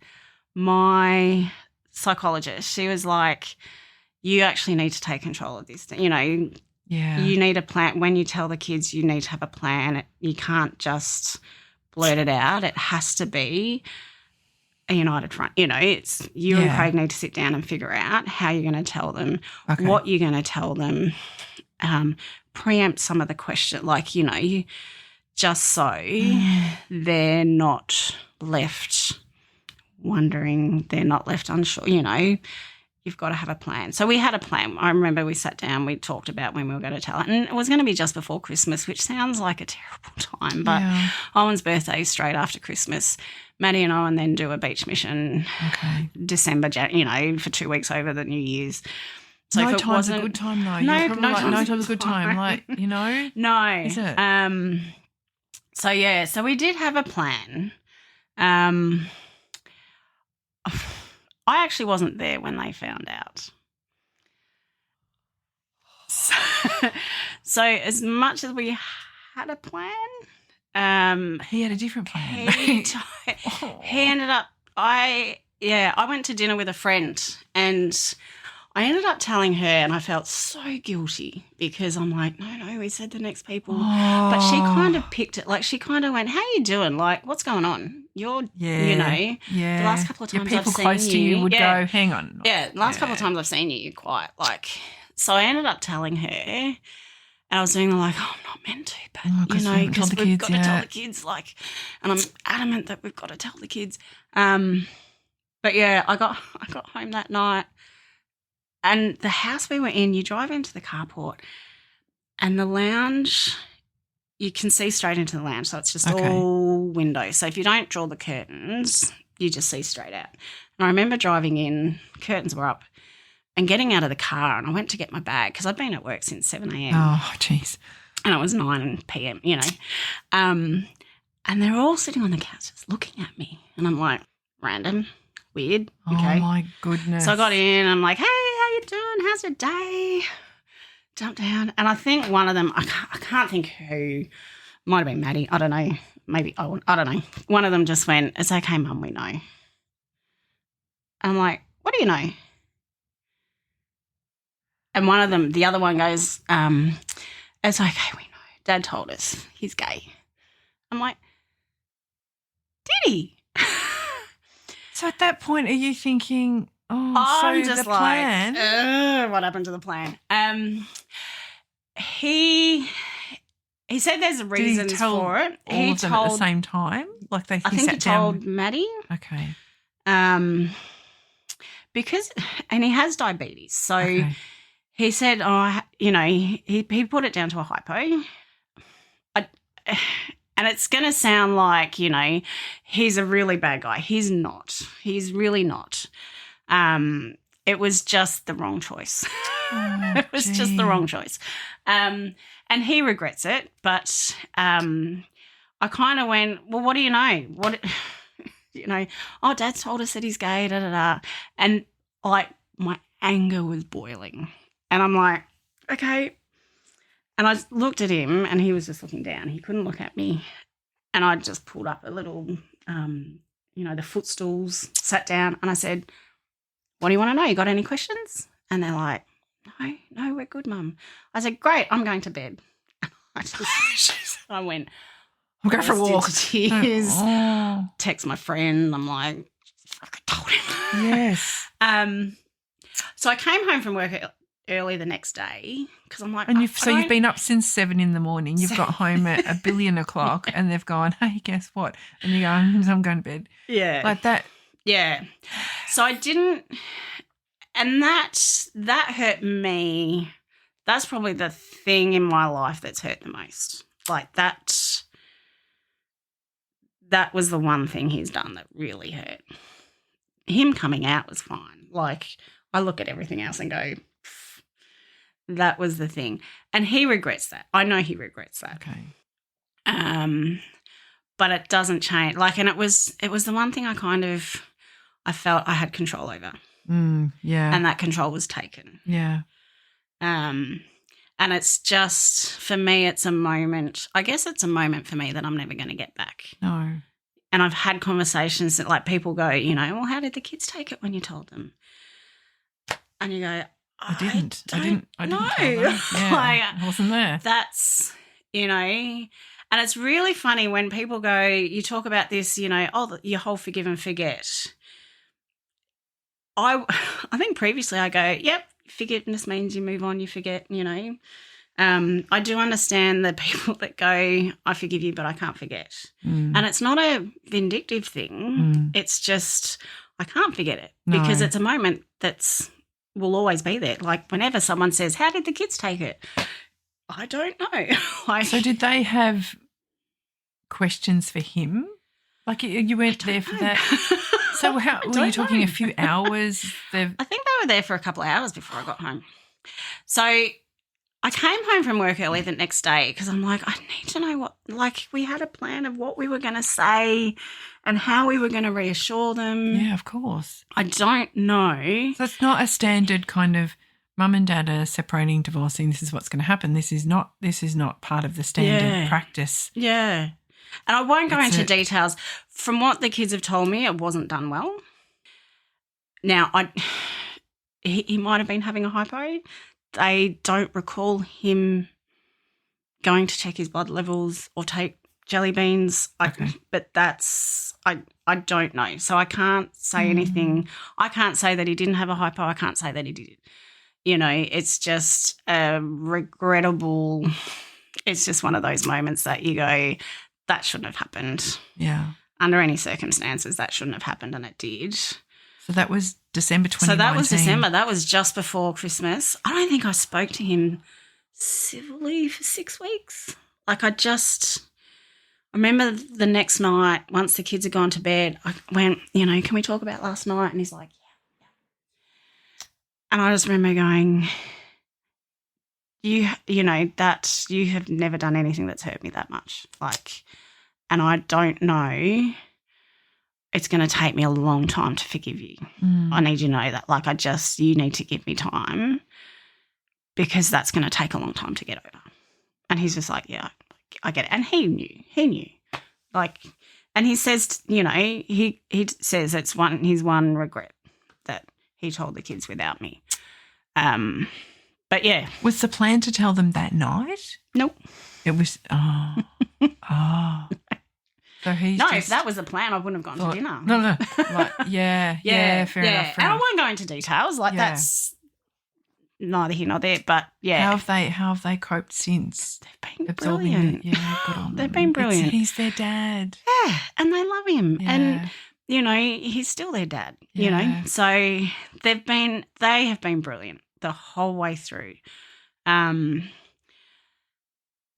Speaker 2: my psychologist. She was like, you actually need to take control of this thing. You need a plan. When you tell the kids, you need to have a plan. You can't just blurt it out. It has to be a united front. It's you and Craig need to sit down and figure out how you're going to tell them, what you're going to tell them, preempt some of the questions, just so they're not left wondering, they're not left unsure, You've got to have a plan. So we had a plan. I remember we sat down, we talked about when we were going to tell it. And it was going to be just before Christmas, which sounds like a terrible time. But Owen's birthday is straight after Christmas. Maddie and Owen then do a beach mission December, for 2 weeks over the New Year's. So
Speaker 1: no
Speaker 2: if it
Speaker 1: time's
Speaker 2: wasn't,
Speaker 1: a good time though.
Speaker 2: No,
Speaker 1: You're probably
Speaker 2: no
Speaker 1: like,
Speaker 2: time's
Speaker 1: no
Speaker 2: a
Speaker 1: time's a good time. Like, you know?
Speaker 2: No.
Speaker 1: Is it?
Speaker 2: So, yeah, so we did have a plan. I actually wasn't there when they found out. So as much as we had a plan,
Speaker 1: he had a different plan.
Speaker 2: he ended up, I went to dinner with a friend and I ended up telling her, and I felt so guilty because I'm like, no, we said the next people. But she kind of picked it. Like, she kind of went, how you doing? Like, what's going on? You're, you know, the last couple of times
Speaker 1: Your people
Speaker 2: I've seen
Speaker 1: close to you would go, hang on.
Speaker 2: Yeah, the last couple of times I've seen you, you're quiet. Like, so I ended up telling her, and I was doing the like, I'm not meant to, but, you know, because we've got to tell the kids, like, and I'm adamant that we've got to tell the kids. But, yeah, I got home that night. And the house we were in, you drive into the carport and the lounge, you can see straight into the lounge. So it's just all windows. So if you don't draw the curtains, you just see straight out. And I remember driving in, curtains were up, and getting out of the car, and I went to get my bag because I'd been at work since 7 a.m.
Speaker 1: Oh, jeez.
Speaker 2: And it was 9 p.m., you know. And they're all sitting on the couch just looking at me. And I'm like, random, weird, okay.
Speaker 1: Oh, my goodness.
Speaker 2: So I got in, and I'm like, hey, how you doing? How's your day? Jumped down. And I think one of them, I can't think who, might have been Maddie, I don't know, maybe Owen, I don't know. One of them just went, it's okay, Mum, we know. And I'm like, what do you know? And one of them, the other one goes, it's okay, we know. Dad told us he's gay. I'm like, did he?
Speaker 1: So at that point, are you thinking,
Speaker 2: I'm
Speaker 1: so
Speaker 2: just
Speaker 1: the
Speaker 2: like,
Speaker 1: plan?
Speaker 2: what happened to the plan? He said there's reasons for it.
Speaker 1: All of them at the same time? Like I
Speaker 2: think he told Maddie.
Speaker 1: Okay.
Speaker 2: Because, and he has diabetes. So he said, you know, he put it down to a hypo. And it's going to sound like, you know, he's a really bad guy. He's not. He's really not. It was just the wrong choice. It was just the wrong choice. And he regrets it. But I kind of went, well, what do you know? What, you know, Dad's told us that he's gay, da-da-da. And, like, my anger was boiling. And I'm like, okay. And I looked at him and he was just looking down. He couldn't look at me. And I just pulled up a little, you know, the footstools, sat down, and I said, what do you want to know? You got any questions? And they're like, no, we're good, Mum. I said, great, I'm going to bed. I went,
Speaker 1: I'll go for a walk.
Speaker 2: Into tears, text my friend. I'm like, I told him.
Speaker 1: Yes.
Speaker 2: So I came home from work early the next day because I'm like,
Speaker 1: and you've been up since 7 a.m. You've got home at 1 o'clock, and they've gone, hey, guess what? And you go, I'm going to bed.
Speaker 2: Yeah,
Speaker 1: like that.
Speaker 2: Yeah. So I didn't, and that hurt me. That's probably the thing in my life that's hurt the most. Like that was the one thing he's done that really hurt. Him coming out was fine. Like, I look at everything else and go, that was the thing. And he regrets that. I know he regrets that.
Speaker 1: Okay.
Speaker 2: But it doesn't change. Like, and it was the one thing I felt I had control over.
Speaker 1: Yeah.
Speaker 2: And that control was taken.
Speaker 1: Yeah.
Speaker 2: And it's just, for me, it's a moment. I guess it's a moment for me that I'm never going to get back.
Speaker 1: No.
Speaker 2: And I've had conversations that, like, people go, you know, well, how did the kids take it when you told them? And you go, I didn't know.
Speaker 1: Yeah, I wasn't there.
Speaker 2: That's, you know, and it's really funny when people go, you talk about this, you know, your whole forgive and forget. I think previously I go, yep, forgiveness means you move on, you forget, you know. I do understand the people that go, I forgive you, but I can't forget. And it's not a vindictive thing. It's just, I can't forget it because it's a moment will always be there. Like, whenever someone says, how did the kids take it? I don't know. Like,
Speaker 1: so did they have questions for him? Like, you weren't there for that? So how were you talking a few hours?
Speaker 2: I think they were there for a couple of hours before I got home. So I came home from work early the next day because I'm like, I need to know what, like, we had a plan of what we were going to say and how we were going to reassure them.
Speaker 1: Yeah, of course.
Speaker 2: I don't know.
Speaker 1: So it's not a standard kind of mum and dad are separating, divorcing, this is what's going to happen. This is not part of the standard practice.
Speaker 2: Yeah. And I won't go into details. From what the kids have told me, it wasn't done well. Now, he might have been having a hypo. They don't recall him going to check his blood levels or take jelly beans. But I don't know. So I can't say anything. I can't say that he didn't have a hypo. I can't say that he did. You know, it's just a regrettable, it's just one of those moments that you go, that shouldn't have happened.
Speaker 1: Yeah.
Speaker 2: Under any circumstances, that shouldn't have happened, and it did.
Speaker 1: So that was December 2019.
Speaker 2: So that was December. That was just before Christmas. I don't think I spoke to him civilly for 6 weeks. Like I remember the next night, once the kids had gone to bed, I went, you know, can we talk about last night? And he's like, yeah. And I just remember going, you know, that you have never done anything that's hurt me that much. Like, and I don't know, it's going to take me a long time to forgive you. I need you to know that. Like, you need to give me time because that's going to take a long time to get over. And he's just like, yeah, I get it. And he knew. Like, and he says, you know, he says it's his one regret that he told the kids without me. But yeah.
Speaker 1: Was the plan to tell them that night?
Speaker 2: Nope.
Speaker 1: It was, So he's
Speaker 2: if that was the plan, I wouldn't have gone to dinner.
Speaker 1: No. Like, yeah, fair enough.
Speaker 2: And I won't go into details. Like that's neither here nor there. But yeah.
Speaker 1: How have they coped since?
Speaker 2: They've been brilliant.
Speaker 1: Yeah, good on them.
Speaker 2: They've been brilliant.
Speaker 1: He's their dad.
Speaker 2: Yeah, and they love him. Yeah. And you know, he's still their dad. You know, so they have been brilliant the whole way through.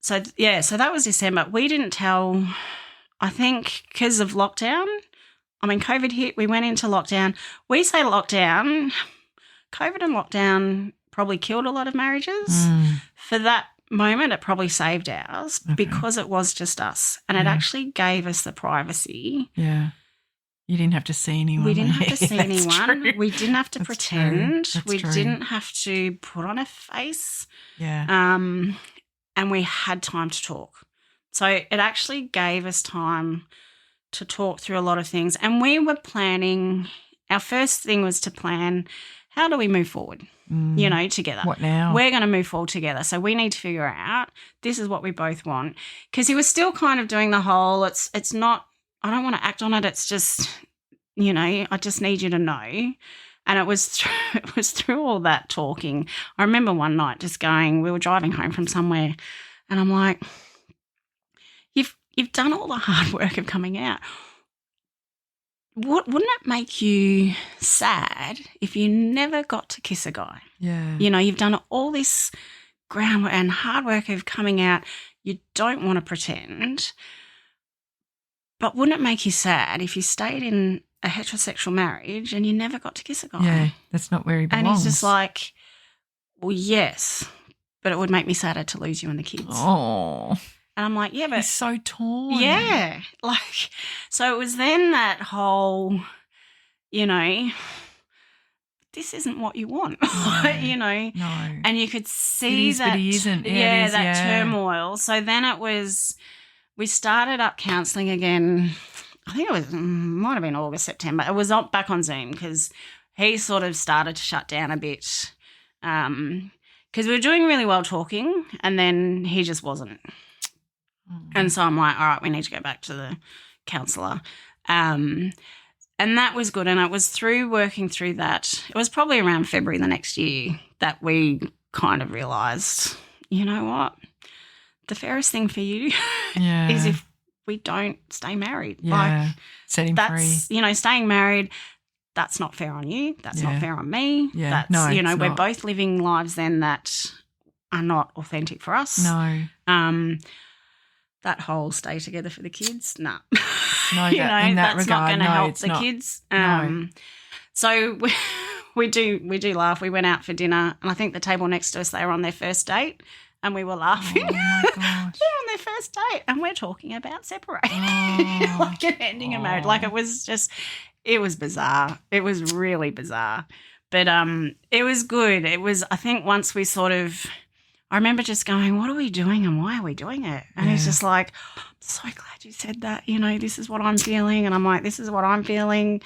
Speaker 2: So that was December. We didn't tell. I think because of lockdown, I mean, COVID hit, we went into lockdown. We say lockdown, COVID and lockdown probably killed a lot of marriages. For that moment, it probably saved ours because it was just us and it actually gave us the privacy.
Speaker 1: Yeah. You didn't have to see anyone.
Speaker 2: We didn't have to see anyone.
Speaker 1: True.
Speaker 2: We didn't have to pretend. We
Speaker 1: true.
Speaker 2: didn't have to put on a face.
Speaker 1: Yeah.
Speaker 2: And we had time to talk. So it actually gave us time to talk through a lot of things. And we were planning, our first thing was to plan, how do we move forward, you know, together?
Speaker 1: What now?
Speaker 2: We're going to move forward together. So we need to figure out, this is what we both want. Because he was still kind of doing the whole, it's not, I don't want to act on it. It's just, you know, I just need you to know. And it was through all that talking. I remember one night just going, we were driving home from somewhere and I'm like, You've done all the hard work of coming out. Wouldn't it make you sad if you never got to kiss a guy?
Speaker 1: Yeah.
Speaker 2: You know, you've done all this groundwork and hard work of coming out. You don't want to pretend. But wouldn't it make you sad if you stayed in a heterosexual marriage and you never got to kiss a guy?
Speaker 1: Yeah, that's not where he belongs.
Speaker 2: And he's just like, well, yes, but it would make me sadder to lose you and the kids.
Speaker 1: Oh.
Speaker 2: And I'm like, yeah, but
Speaker 1: he's so torn.
Speaker 2: Yeah. Like, so it was then that whole, you know, this isn't what you want,
Speaker 1: No,
Speaker 2: you know.
Speaker 1: No.
Speaker 2: And you could see that.
Speaker 1: But he isn't.
Speaker 2: Yeah, that turmoil. So then it was, we started up counselling again. I think it was, might have been August, September. It was back on Zoom because he sort of started to shut down a bit because we were doing really well talking and then he just wasn't. And so I'm like, all right, we need to go back to the counsellor. And that was good. And it was through working through that. It was probably around February the next year that we kind of realised, you know what, the fairest thing for you is if we don't stay married.
Speaker 1: Yeah.
Speaker 2: Like,
Speaker 1: set him free.
Speaker 2: You know, staying married, that's not fair on you. That's not fair on me.
Speaker 1: Yeah.
Speaker 2: That's, you know, we're both living lives then that are not authentic for us.
Speaker 1: No.
Speaker 2: That whole stay together for the kids, nah.
Speaker 1: No,
Speaker 2: you know,
Speaker 1: in that
Speaker 2: that's
Speaker 1: regard,
Speaker 2: not going to help the kids.
Speaker 1: No.
Speaker 2: So we do laugh. We went out for dinner, and I think the table next to us, they were on their first date, and we were laughing.
Speaker 1: Oh, my gosh.
Speaker 2: They're on their first date, and we're talking about separating, like an ending a marriage. Like, it was bizarre. It was really bizarre. But it was good. It was, I think once we sort of, I remember just going, what are we doing and why are we doing it? And he's just like, I'm so glad you said that. You know, this is what I'm feeling. And I'm like, this is what I'm feeling.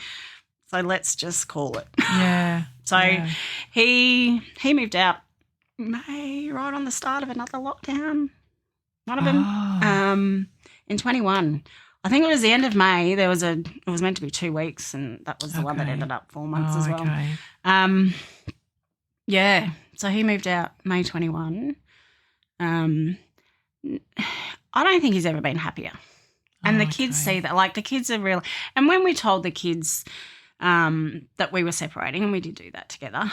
Speaker 2: So let's just call it.
Speaker 1: Yeah.
Speaker 2: So he moved out May, right on the start of another lockdown. One of them in 21. I think it was the end of May. It was meant to be 2 weeks, and that was the one that ended up 4 months as well.
Speaker 1: Okay.
Speaker 2: Yeah. So he moved out May 21. I don't think he's ever been happier. And the kids see that. Like, the kids are real. And when we told the kids that we were separating, and we did do that together.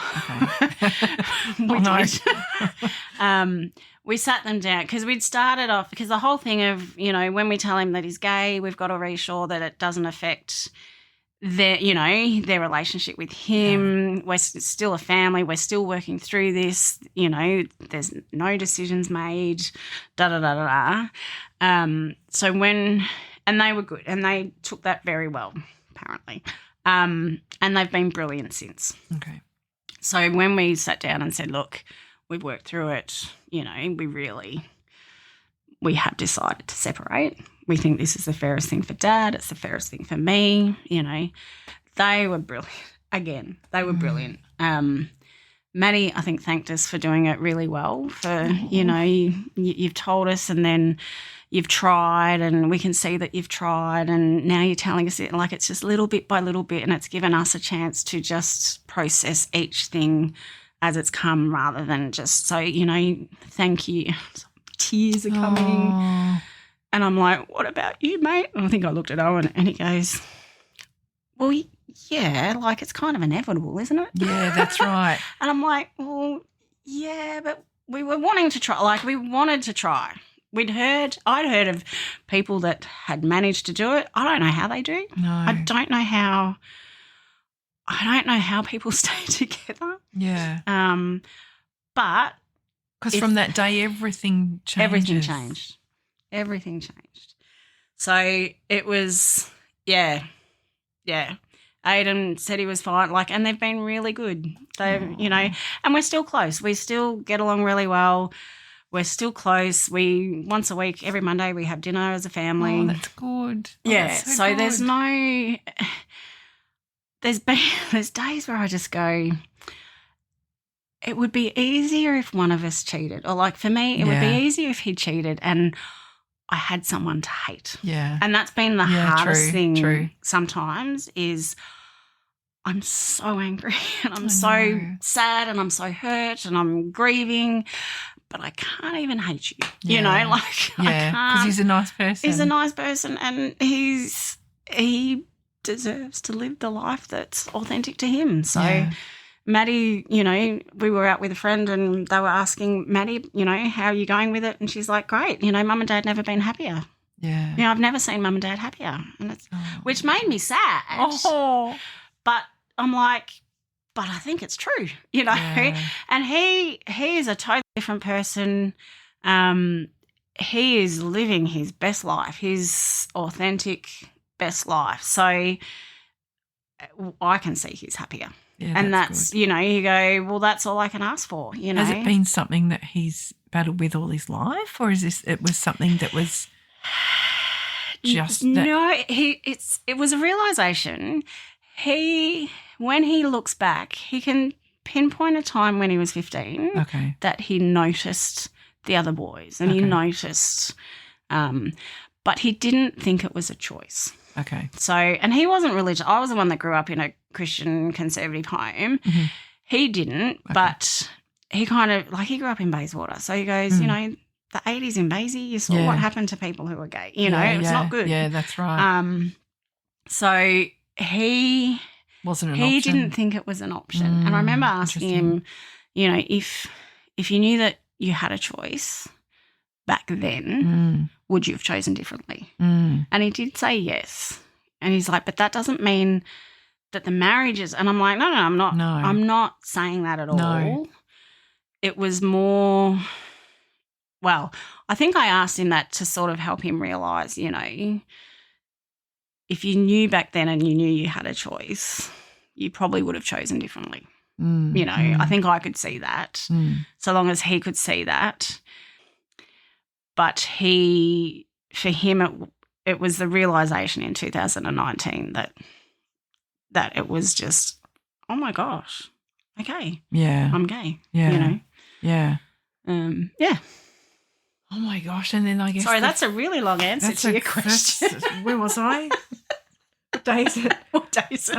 Speaker 1: Okay.
Speaker 2: We sat them down because we'd started off, because the whole thing of, you know, when we tell him that he's gay, we've got to reassure that it doesn't affect their relationship with him. Yeah. We're still a family. We're still working through this. You know, there's no decisions made, So and they were good, and they took that very well, apparently. And they've been brilliant since.
Speaker 1: Okay.
Speaker 2: So when we sat down and said, look, we've worked through it, you know, we have decided to separate. We think this is the fairest thing for Dad. It's the fairest thing for me. You know, they were brilliant. Again, they were brilliant. Maddie, I think, thanked us for doing it really well. For, you know, you've told us, and then you've tried, and we can see that you've tried, and now you're telling us it, like, it's just little bit by little bit, and it's given us a chance to just process each thing as it's come, rather than just, so, you know, thank you. Tears are coming.
Speaker 1: Oh.
Speaker 2: And I'm like, what about you, mate? And I think I looked at Owen, and he goes, well, yeah, like, it's kind of inevitable, isn't it?
Speaker 1: Yeah, that's right.
Speaker 2: And I'm like, well, yeah, but we were wanting to try. Like, we wanted to try. I'd heard of people that had managed to do it. I don't know how they do.
Speaker 1: No.
Speaker 2: I don't know how people stay together.
Speaker 1: Yeah.
Speaker 2: But
Speaker 1: because from that day, everything changed. Everything changed.
Speaker 2: So it was, yeah. Aidan said he was fine, like, and they've been really good. You know, and we're still close. We still get along really well. We're still close. Once a week, every Monday, we have dinner as a family.
Speaker 1: Oh, that's good.
Speaker 2: Yeah.
Speaker 1: That's
Speaker 2: so
Speaker 1: good.
Speaker 2: There's days where I just go, it would be easier if one of us cheated. Or, like, for me, it would be easier if he cheated and I had someone to hate.
Speaker 1: Yeah.
Speaker 2: And that's been the hardest thing sometimes, is I'm so angry and I'm so sad and I'm so hurt and I'm grieving, but I can't even hate you. You know, like, I can't.
Speaker 1: Because he's a nice person.
Speaker 2: He's a nice person, and he deserves to live the life that's authentic to him. So Maddie, you know, we were out with a friend and they were asking Maddie, you know, how are you going with it? And she's like, great. You know, Mum and Dad never been happier.
Speaker 1: Yeah.
Speaker 2: You know, I've never seen Mum and Dad happier, and which made me sad.
Speaker 1: Oh.
Speaker 2: But I'm like, but I think it's true, you know. Yeah. And he is a totally different person. He is living his best life, his authentic best life. So I can see he's happier.
Speaker 1: Yeah,
Speaker 2: and that's you know, you go, well, that's all I can ask for, you know.
Speaker 1: Has it been something that he's battled with all his life, or it was something that was just that?
Speaker 2: No, it was a realisation. When he looks back, he can pinpoint a time when he was 15 that he noticed the other boys, and he noticed, but he didn't think it was a choice.
Speaker 1: Okay.
Speaker 2: So, and he wasn't religious. I was the one that grew up in a Christian conservative home. Mm-hmm. He didn't, but he kind of, like, he grew up in Bayswater. So he goes, you know, the 80s in Baysy, you saw what happened to people who were gay. You know, it's not good.
Speaker 1: Yeah, that's right.
Speaker 2: So he
Speaker 1: wasn't an option.
Speaker 2: He didn't think it was an option. And I remember asking him, you know, if you knew that you had a choice back then, would you have chosen differently? And he did say yes. And he's like, but that doesn't mean that the marriages, and I'm like, no, I'm not.
Speaker 1: No.
Speaker 2: I'm not saying that at all.
Speaker 1: No.
Speaker 2: It was more, well, I think I asked him that to sort of help him realise, you know, if you knew back then and you knew you had a choice, you probably would have chosen differently. You know, I think I could see that, so long as he could see that. But for him, it was the realisation in 2019 that it was just, oh my gosh, okay,
Speaker 1: Yeah.
Speaker 2: I'm gay.
Speaker 1: Yeah.
Speaker 2: You know.
Speaker 1: Yeah.
Speaker 2: Yeah.
Speaker 1: Oh my gosh! And then I guess
Speaker 2: that's a really long answer to your question.
Speaker 1: Where was I? What day is it?
Speaker 2: What day is it?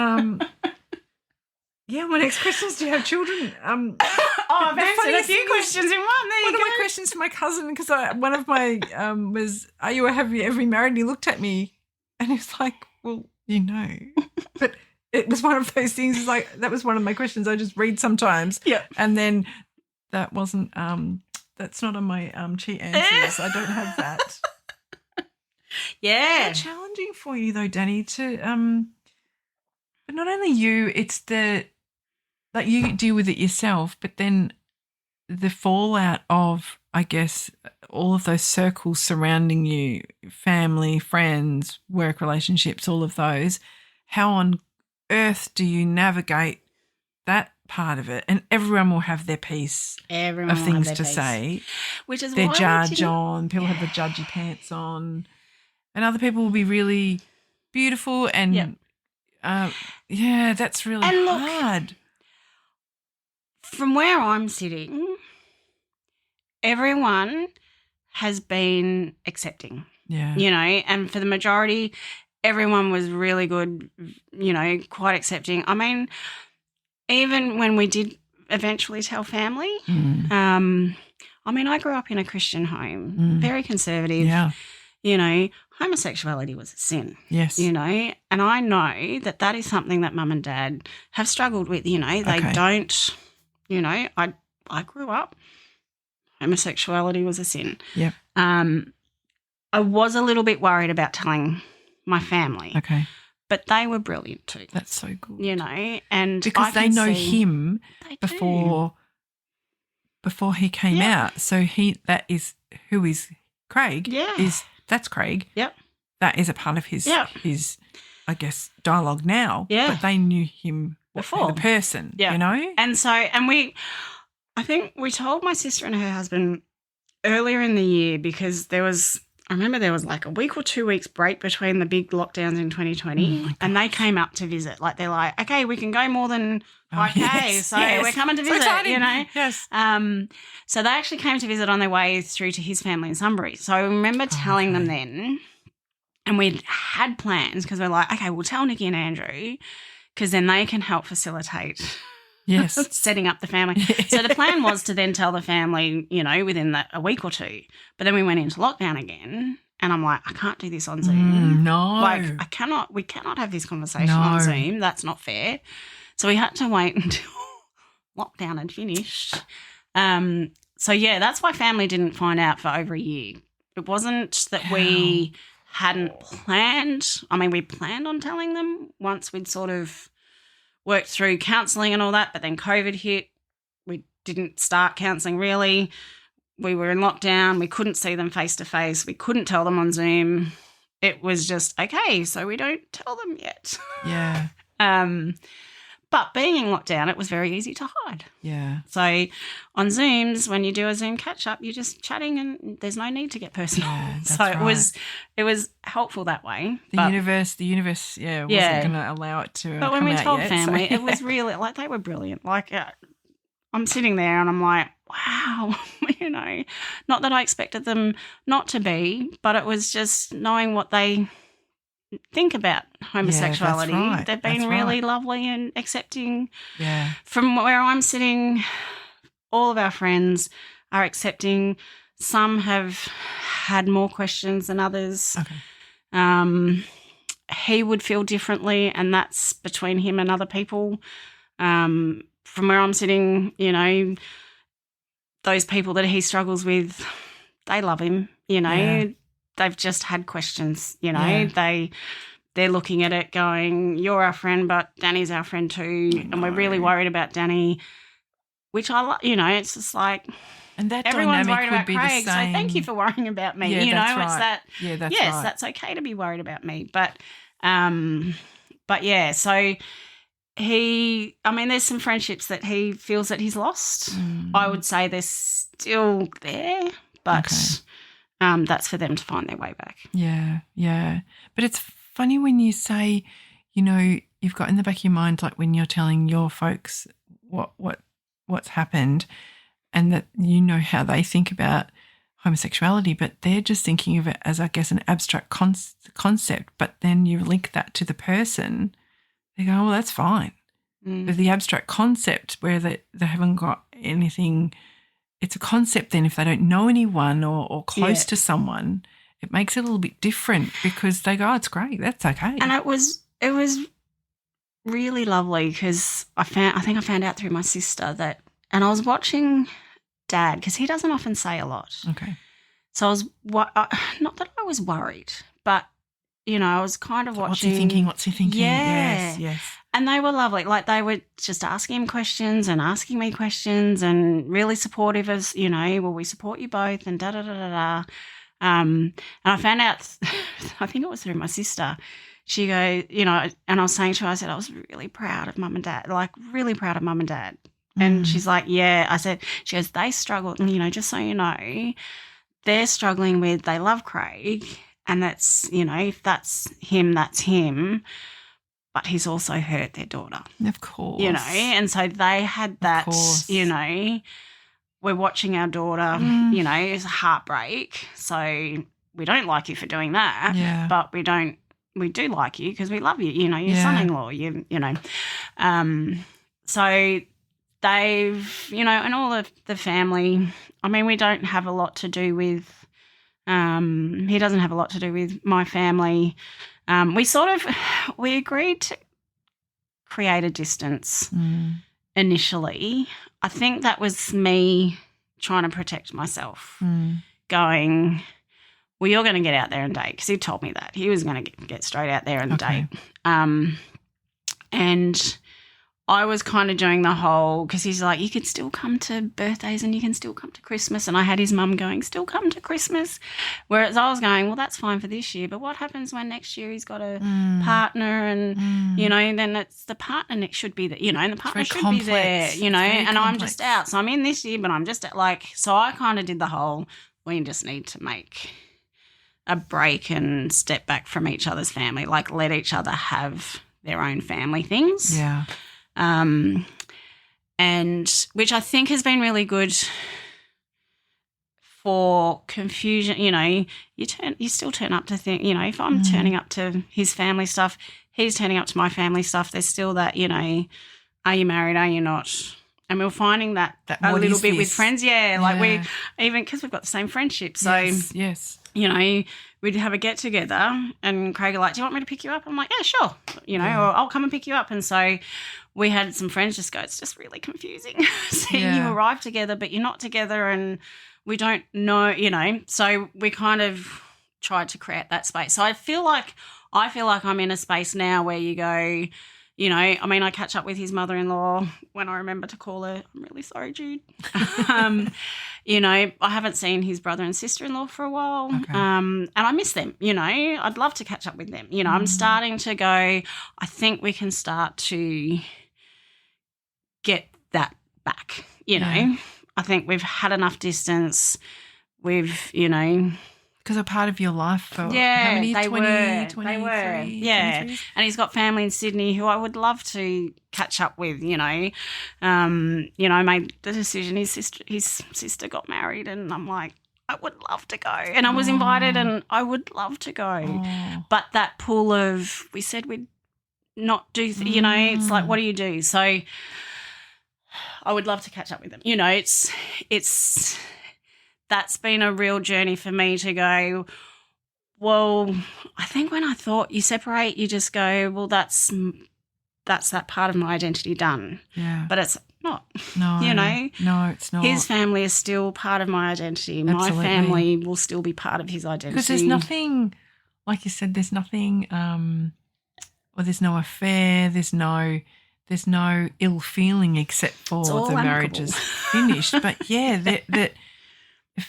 Speaker 1: Yeah, my next question is, do you have children?
Speaker 2: I've answered a few questions in one. There you go.
Speaker 1: One of my questions for my cousin, because one of my was, have you ever been married? And he looked at me and he was like, well, you know. But it was one of those things, it's like, that was one of my questions I just read sometimes.
Speaker 2: Yeah.
Speaker 1: And then that wasn't, that's not on my cheat answers. I don't have that.
Speaker 2: Yeah.
Speaker 1: It's challenging for you though, Danni, to, but not only you, it's like you deal with it yourself, but then the fallout of, I guess, all of those circles surrounding you, family, friends, work relationships, all of those. How on earth do you navigate that part of it? And everyone will have their piece of things to say,
Speaker 2: which is
Speaker 1: their
Speaker 2: why
Speaker 1: judge on. People have the judgy pants on, and other people will be really beautiful and. Yeah, that's really hard.
Speaker 2: From where I'm sitting, everyone has been accepting.
Speaker 1: Yeah.
Speaker 2: You know, and for the majority, everyone was really good, you know, quite accepting. I mean, even when we did eventually tell family, I mean, I grew up in a Christian home, very conservative.
Speaker 1: Yeah.
Speaker 2: You know, homosexuality was a sin.
Speaker 1: Yes.
Speaker 2: You know, and I know that is something that mum and dad have struggled with, you know. They don't, you know, I grew up, homosexuality was a sin.
Speaker 1: Yep.
Speaker 2: I was a little bit worried about telling my family.
Speaker 1: Okay.
Speaker 2: But they were brilliant too.
Speaker 1: That's so good.
Speaker 2: You know, and
Speaker 1: because they know him before he came out. So that is who is Craig.
Speaker 2: Yeah.
Speaker 1: That's Craig.
Speaker 2: Yep.
Speaker 1: That is a part of his I guess, dialogue now.
Speaker 2: Yeah.
Speaker 1: But they knew him before. The person, you know?
Speaker 2: And so, I think we told my sister and her husband earlier in the year, because I remember there was like a week or 2 weeks break between the big lockdowns in 2020, and they came up to visit. Like, they're like, okay, we can go more than 5K, so we're coming to visit, you know.
Speaker 1: Yes.
Speaker 2: So they actually came to visit on their way through to his family in Sunbury. So I remember telling them then, and we'd had plans, because we're like, okay, we'll tell Nikki and Andrew, because then they can help facilitate setting up the family. So the plan was to then tell the family, you know, within a week or two. But then we went into lockdown again, and I'm like, I can't do this on Zoom.
Speaker 1: No.
Speaker 2: Like, we cannot have this conversation on Zoom. That's not fair. So we had to wait until lockdown had finished. So, yeah, that's why family didn't find out for over a year. It wasn't that we hadn't planned. I mean, we planned on telling them once we'd sort of worked through counselling and all that, but then COVID hit. We didn't start counselling really. We were in lockdown. We couldn't see them face to face. We couldn't tell them on Zoom. It was just, okay, so we don't tell them yet.
Speaker 1: Yeah.
Speaker 2: But being in lockdown, it was very easy to hide.
Speaker 1: Yeah.
Speaker 2: So on Zooms, when you do a Zoom catch-up, you're just chatting and there's no need to get personal.
Speaker 1: Yeah,
Speaker 2: so it was helpful that way.
Speaker 1: The universe, wasn't going to allow it to
Speaker 2: But when we told family, it was really, like, they were brilliant. Like, I'm sitting there and I'm like, wow, you know, not that I expected them not to be, but it was just knowing what they think about homosexuality.
Speaker 1: Yeah, that's right.
Speaker 2: They've been really lovely and accepting.
Speaker 1: Yeah.
Speaker 2: From where I'm sitting, all of our friends are accepting. Some have had more questions than others.
Speaker 1: Okay.
Speaker 2: He would feel differently, and that's between him and other people. From where I'm sitting, you know, those people that he struggles with, they love him, you know. Yeah. They've just had questions, you know. They're they're looking at it going, you're our friend, but Danny's our friend too, and we're really worried about Danny, which it's just like,
Speaker 1: and that
Speaker 2: everyone's
Speaker 1: dynamic
Speaker 2: worried
Speaker 1: would
Speaker 2: about
Speaker 1: be
Speaker 2: Craig,
Speaker 1: the same.
Speaker 2: so thank you for worrying about me.
Speaker 1: Yeah, that's right.
Speaker 2: It's that.
Speaker 1: Yeah, that's
Speaker 2: yes,
Speaker 1: right.
Speaker 2: that's okay to be worried about me, but yeah, so there's some friendships that he feels that he's lost. I would say they're still there, but that's for them to find their way back.
Speaker 1: Yeah, yeah. But it's funny when you say, you've got in the back of your mind, like when you're telling your folks what's happened, and that how they think about homosexuality, but they're just thinking of it as, I guess, an abstract concept. But then you link that to the person, they go, well, that's fine. But the abstract concept where they haven't got anything, it's a concept then if they don't know anyone or close to someone, it makes it a little bit different because they go, oh, it's great, that's okay.
Speaker 2: And it was really lovely because I think I found out through my sister that, and I was watching Dad because he doesn't often say a lot.
Speaker 1: Okay.
Speaker 2: So I was, not that I was worried, but, I was kind of watching.
Speaker 1: What's he thinking?
Speaker 2: Yeah.
Speaker 1: Yes.
Speaker 2: And they were lovely. Like they were just asking him questions and asking me questions and really supportive as, will we support you both and da-da-da-da-da. And I found out, I think it was through my sister, she goes, and I was saying to her, I said, I was really proud of Mum and Dad, like really proud of Mum and Dad. And she's like, yeah. I said, she goes, they struggle, just so you know, they're struggling with, they love Craig and that's, if that's him, but he's also hurt their daughter.
Speaker 1: Of course.
Speaker 2: And so they had that, we're watching our daughter, it's a heartbreak. So we don't like you for doing that, but we do like you because we love you, your son-in-law, so they've, and all of the family, we don't have a lot to do with, he doesn't have a lot to do with my family. We agreed to create a distance initially. I think that was me trying to protect myself, going, well, you're going to get out there and date, because he told me that. He was going to get straight out there and date. And I was kind of doing the whole, because he's like, you can still come to birthdays and you can still come to Christmas. And I had his mum going, still come to Christmas. Whereas I was going, well, that's fine for this year. But what happens when next year he's got a partner and, then it's the partner that should be there, and the partner should be there, and I'm just out. So I'm in this year, but I'm just so I kind of did the whole, we just need to make a break and step back from each other's family, like let each other have their own family things.
Speaker 1: Yeah.
Speaker 2: And which I think has been really good for confusion. You still turn up to think, if I'm turning up to his family stuff, he's turning up to my family stuff. There's still that, are you married? Are you not? And we're finding that a little bit with friends. Yeah. Like we, even because we've got the same friendship. So,
Speaker 1: yes.
Speaker 2: We'd have a get together and Craig would like, do you want me to pick you up? I'm like, yeah, sure. Or I'll come and pick you up. And so we had some friends just go, it's just really confusing seeing you arrive together, but you're not together and we don't know, So we kind of tried to create that space. So I feel like I'm in a space now where you go, I catch up with his mother-in-law when I remember to call her. I'm really sorry, Jude. I haven't seen his brother and sister-in-law for a while, and I miss them. I'd love to catch up with them. I'm starting to go, I think we can start to get that back, I think we've had enough distance. We've,
Speaker 1: because a part of your life for how many?
Speaker 2: They
Speaker 1: 20,
Speaker 2: were.
Speaker 1: 23,
Speaker 2: They were. Yeah.
Speaker 1: 23?
Speaker 2: And he's got family in Sydney who I would love to catch up with, I made the decision. His sister got married and I'm like, I would love to go. And I was invited and I would love to go. But that pull of, we said we'd not do, it's like, what do you do? So I would love to catch up with them. It's that's been a real journey for me to go, well, I think when I thought you separate, you just go, well, that's that part of my identity done.
Speaker 1: Yeah.
Speaker 2: But it's not.
Speaker 1: No. No, it's not.
Speaker 2: His family is still part of my identity.
Speaker 1: Absolutely.
Speaker 2: My family will still be part of his identity.
Speaker 1: Because there's nothing, like you said, there's nothing or there's no affair, there's no ill feeling except for the marriage is finished. But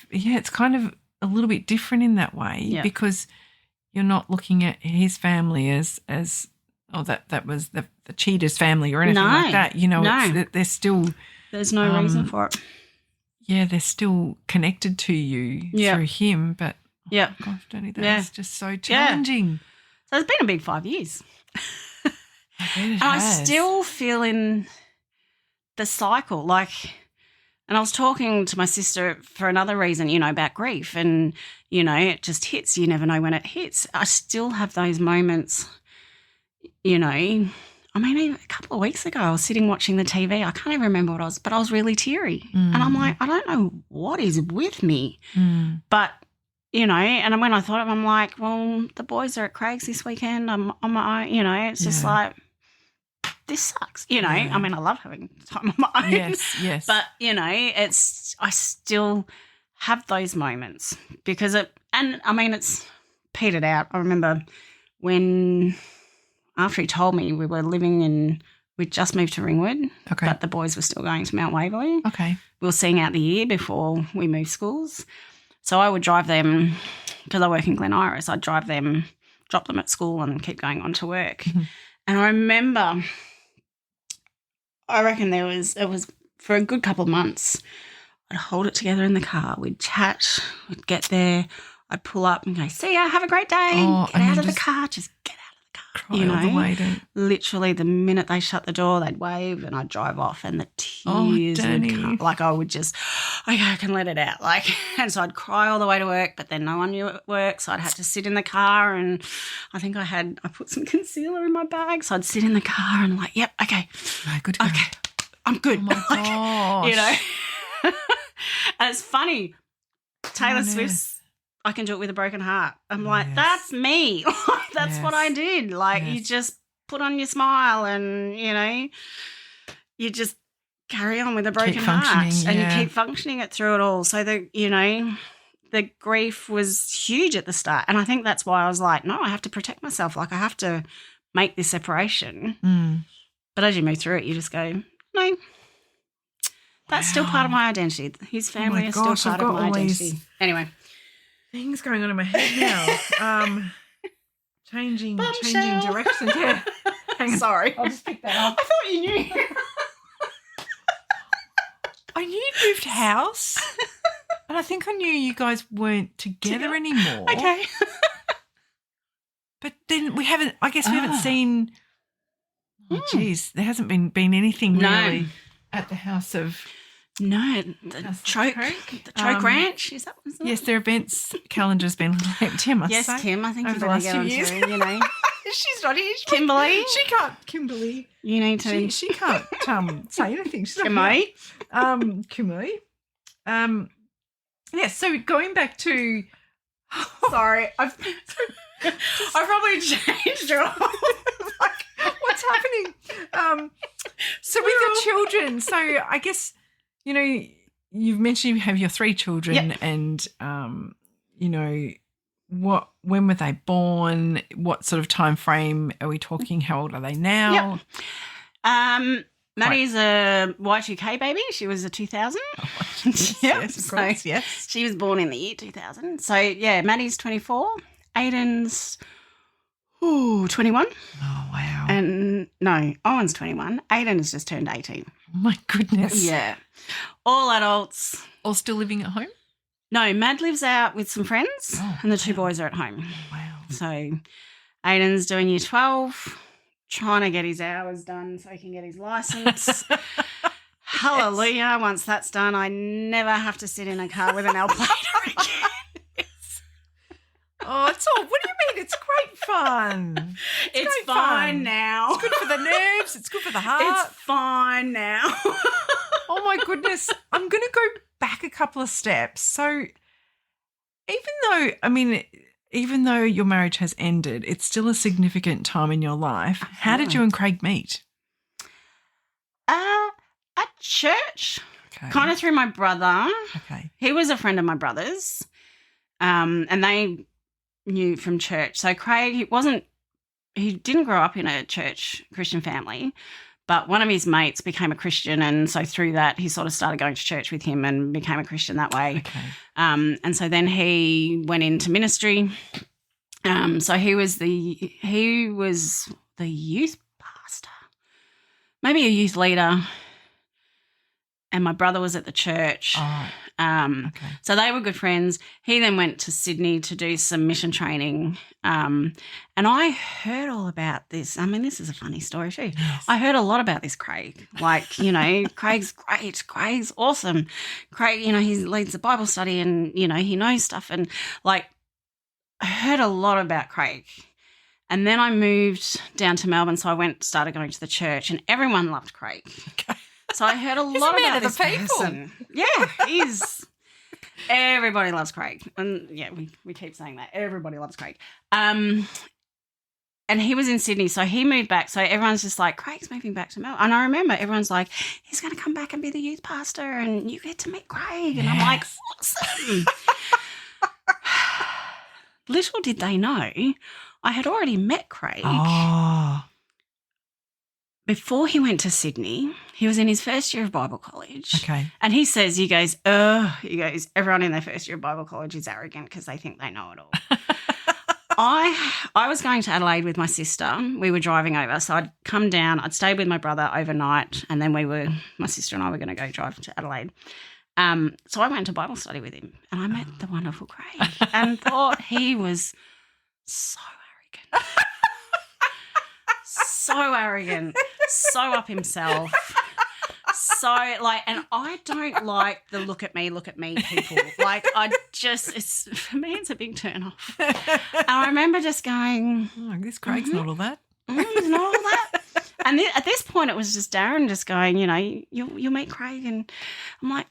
Speaker 1: it's kind of a little bit different in that way because you're not looking at his family as that was the cheater's family or anything like that. You know, there's no
Speaker 2: reason for it.
Speaker 1: Yeah, they're still connected to you through him, but gosh, Danny, that's just so challenging.
Speaker 2: Yeah. So it's been a big 5 years. And I'm still feeling the cycle. Like, and I was talking to my sister for another reason, you know, about grief and, you know, it just hits. You never know when it hits. I still have those moments, you know. I mean, even a couple of weeks ago I was sitting watching the TV. I can't even remember what but I was really teary. And I'm like, I don't know what is with me. But, you know, and when I thought of it, I'm like, well, the boys are at Craig's this weekend. I'm on my own, you know, it's just like, this sucks, you know. I mean, I love having time on my own.
Speaker 1: Yes.
Speaker 2: But, you know, I still have those moments because it's petered out. I remember after he told me we'd just moved to Ringwood, but the boys were still going to Mount Waverley.
Speaker 1: Okay.
Speaker 2: We were seeing out the year before we moved schools. So I would drive them, because I work in Glen Iris, I'd drive them, drop them at school and keep going on to work. Mm-hmm. And I remember, I reckon it was for a good couple of months, I'd hold it together in the car, we'd chat, we'd get there, I'd pull up and go, see ya, have a great day, get out of the car, just get out of the car.
Speaker 1: Cry all the way to...
Speaker 2: Literally the minute they shut the door, they'd wave and I'd drive off and the tears would come. Like I would just, I can let it out. Like, and so I'd cry all the way to work, but then no one knew at work, so I'd have to sit in the car and I think I put some concealer in my bag, so I'd sit in the car and like, yep, okay.
Speaker 1: Right, good to go.
Speaker 2: Okay, I'm good.
Speaker 1: Oh my gosh.
Speaker 2: You know? And it's funny, Taylor Swift's I Can Do It With a Broken Heart. I'm like, that's me. That's what I did. Like, you just put on your smile and, you know, you just carry on with a broken heart and you keep functioning it through it all. So, the grief was huge at the start. And I think that's why I was like, no, I have to protect myself. Like, I have to make this separation. But as you move through it, you just go, no, that's still part of my identity. His family is still part of my identity. Anyway.
Speaker 1: Things going on in my head now. Changing directions. Yeah. Hang on.
Speaker 2: Sorry.
Speaker 1: I'll just pick that up.
Speaker 2: I thought you knew.
Speaker 1: I knew you moved house. And I think I knew you guys weren't together anymore.
Speaker 2: Okay.
Speaker 1: But then we haven't seen, geez, there hasn't been anything really at the house of...
Speaker 2: No, the Choke Ranch, is that what it's
Speaker 1: Yes, their events calendar's been empty, I must say.
Speaker 2: Yes, Kim, I think
Speaker 1: over
Speaker 2: you've
Speaker 1: the last few years.
Speaker 2: You know.
Speaker 1: She's not here.
Speaker 2: Kimberly.
Speaker 1: She can't, Kimberly.
Speaker 2: You need to.
Speaker 1: She can't say anything. She's
Speaker 2: Kimberly.
Speaker 1: Kimberly. So going back to...
Speaker 2: Sorry, I've probably changed her.
Speaker 1: Like, what's happening? So with your children, so I guess... You know, you've mentioned you have your 3 children and, you know, when were they born? What sort of time frame are we talking? How old are they now?
Speaker 2: Maddie's a Y2K baby. She was a 2000.
Speaker 1: Oh, yes, of course, yes.
Speaker 2: She was born in the year 2000. So, yeah, Maddie's 24. Aiden's 21.
Speaker 1: Oh, wow.
Speaker 2: And, no, Owen's 21. Aiden has just turned 18.
Speaker 1: Oh, my goodness.
Speaker 2: Yeah. All adults.
Speaker 1: All still living at home?
Speaker 2: No, Mad lives out with some friends and the 2 boys are at home.
Speaker 1: Wow.
Speaker 2: So Aiden's doing year 12, trying to get his hours done so he can get his licence. Hallelujah. Once that's done, I never have to sit in a car with an L plater again.
Speaker 1: Oh, it's all. What do you mean? It's great fun.
Speaker 2: It's fine now.
Speaker 1: It's good for the nerves. It's good for the heart.
Speaker 2: It's fine now.
Speaker 1: Oh, my goodness. I'm going to go back a couple of steps. So even though your marriage has ended, it's still a significant time in your life. Absolutely. How did you and Craig meet?
Speaker 2: At church, kind of through my brother.
Speaker 1: Okay.
Speaker 2: He was a friend of my brother's, and they knew from church. So Craig, didn't grow up in a church Christian family, but one of his mates became a Christian, and so through that he sort of started going to church with him and became a Christian that way.
Speaker 1: Okay.
Speaker 2: And so then he went into ministry. So he was the youth pastor, maybe a youth leader, and my brother was at the church.
Speaker 1: Oh, okay.
Speaker 2: So they were good friends. He then went to Sydney to do some mission training. And I heard all about this. I mean, this is a funny story too.
Speaker 1: Yes.
Speaker 2: I heard a lot about this Craig. Like, you know, Craig's great. Craig's awesome. Craig, you know, he leads the Bible study and, you know, he knows stuff. And, like, I heard a lot about Craig. And then I moved down to Melbourne, so I started going to the church, and everyone loved Craig.
Speaker 1: Okay.
Speaker 2: So I heard a lot about this person. Yeah, everybody loves Craig. And, yeah, we keep saying that. Everybody loves Craig. And he was in Sydney, so he moved back. So everyone's just like, Craig's moving back to Melbourne. And I remember everyone's like, he's going to come back and be the youth pastor and you get to meet Craig. And I'm like, awesome. Little did they know, I had already met Craig.
Speaker 1: Oh.
Speaker 2: Before he went to Sydney. He was in his first year of Bible college.
Speaker 1: Okay.
Speaker 2: And he says, he goes, everyone in their first year of Bible college is arrogant because they think they know it all. I was going to Adelaide with my sister. We were driving over. So I'd come down. I'd stayed with my brother overnight, and then my sister and I were going to go drive to Adelaide. So I went to Bible study with him, and I met the wonderful Craig and thought he was so arrogant. So arrogant, so up himself, so like, and I don't like the look at me people. Like, for me, it's a big turn off. And I remember just going,
Speaker 1: oh, this Craig's not all that.
Speaker 2: He's not all that. And at this point, it was just Darren just going, you know, you'll meet Craig, and I'm like,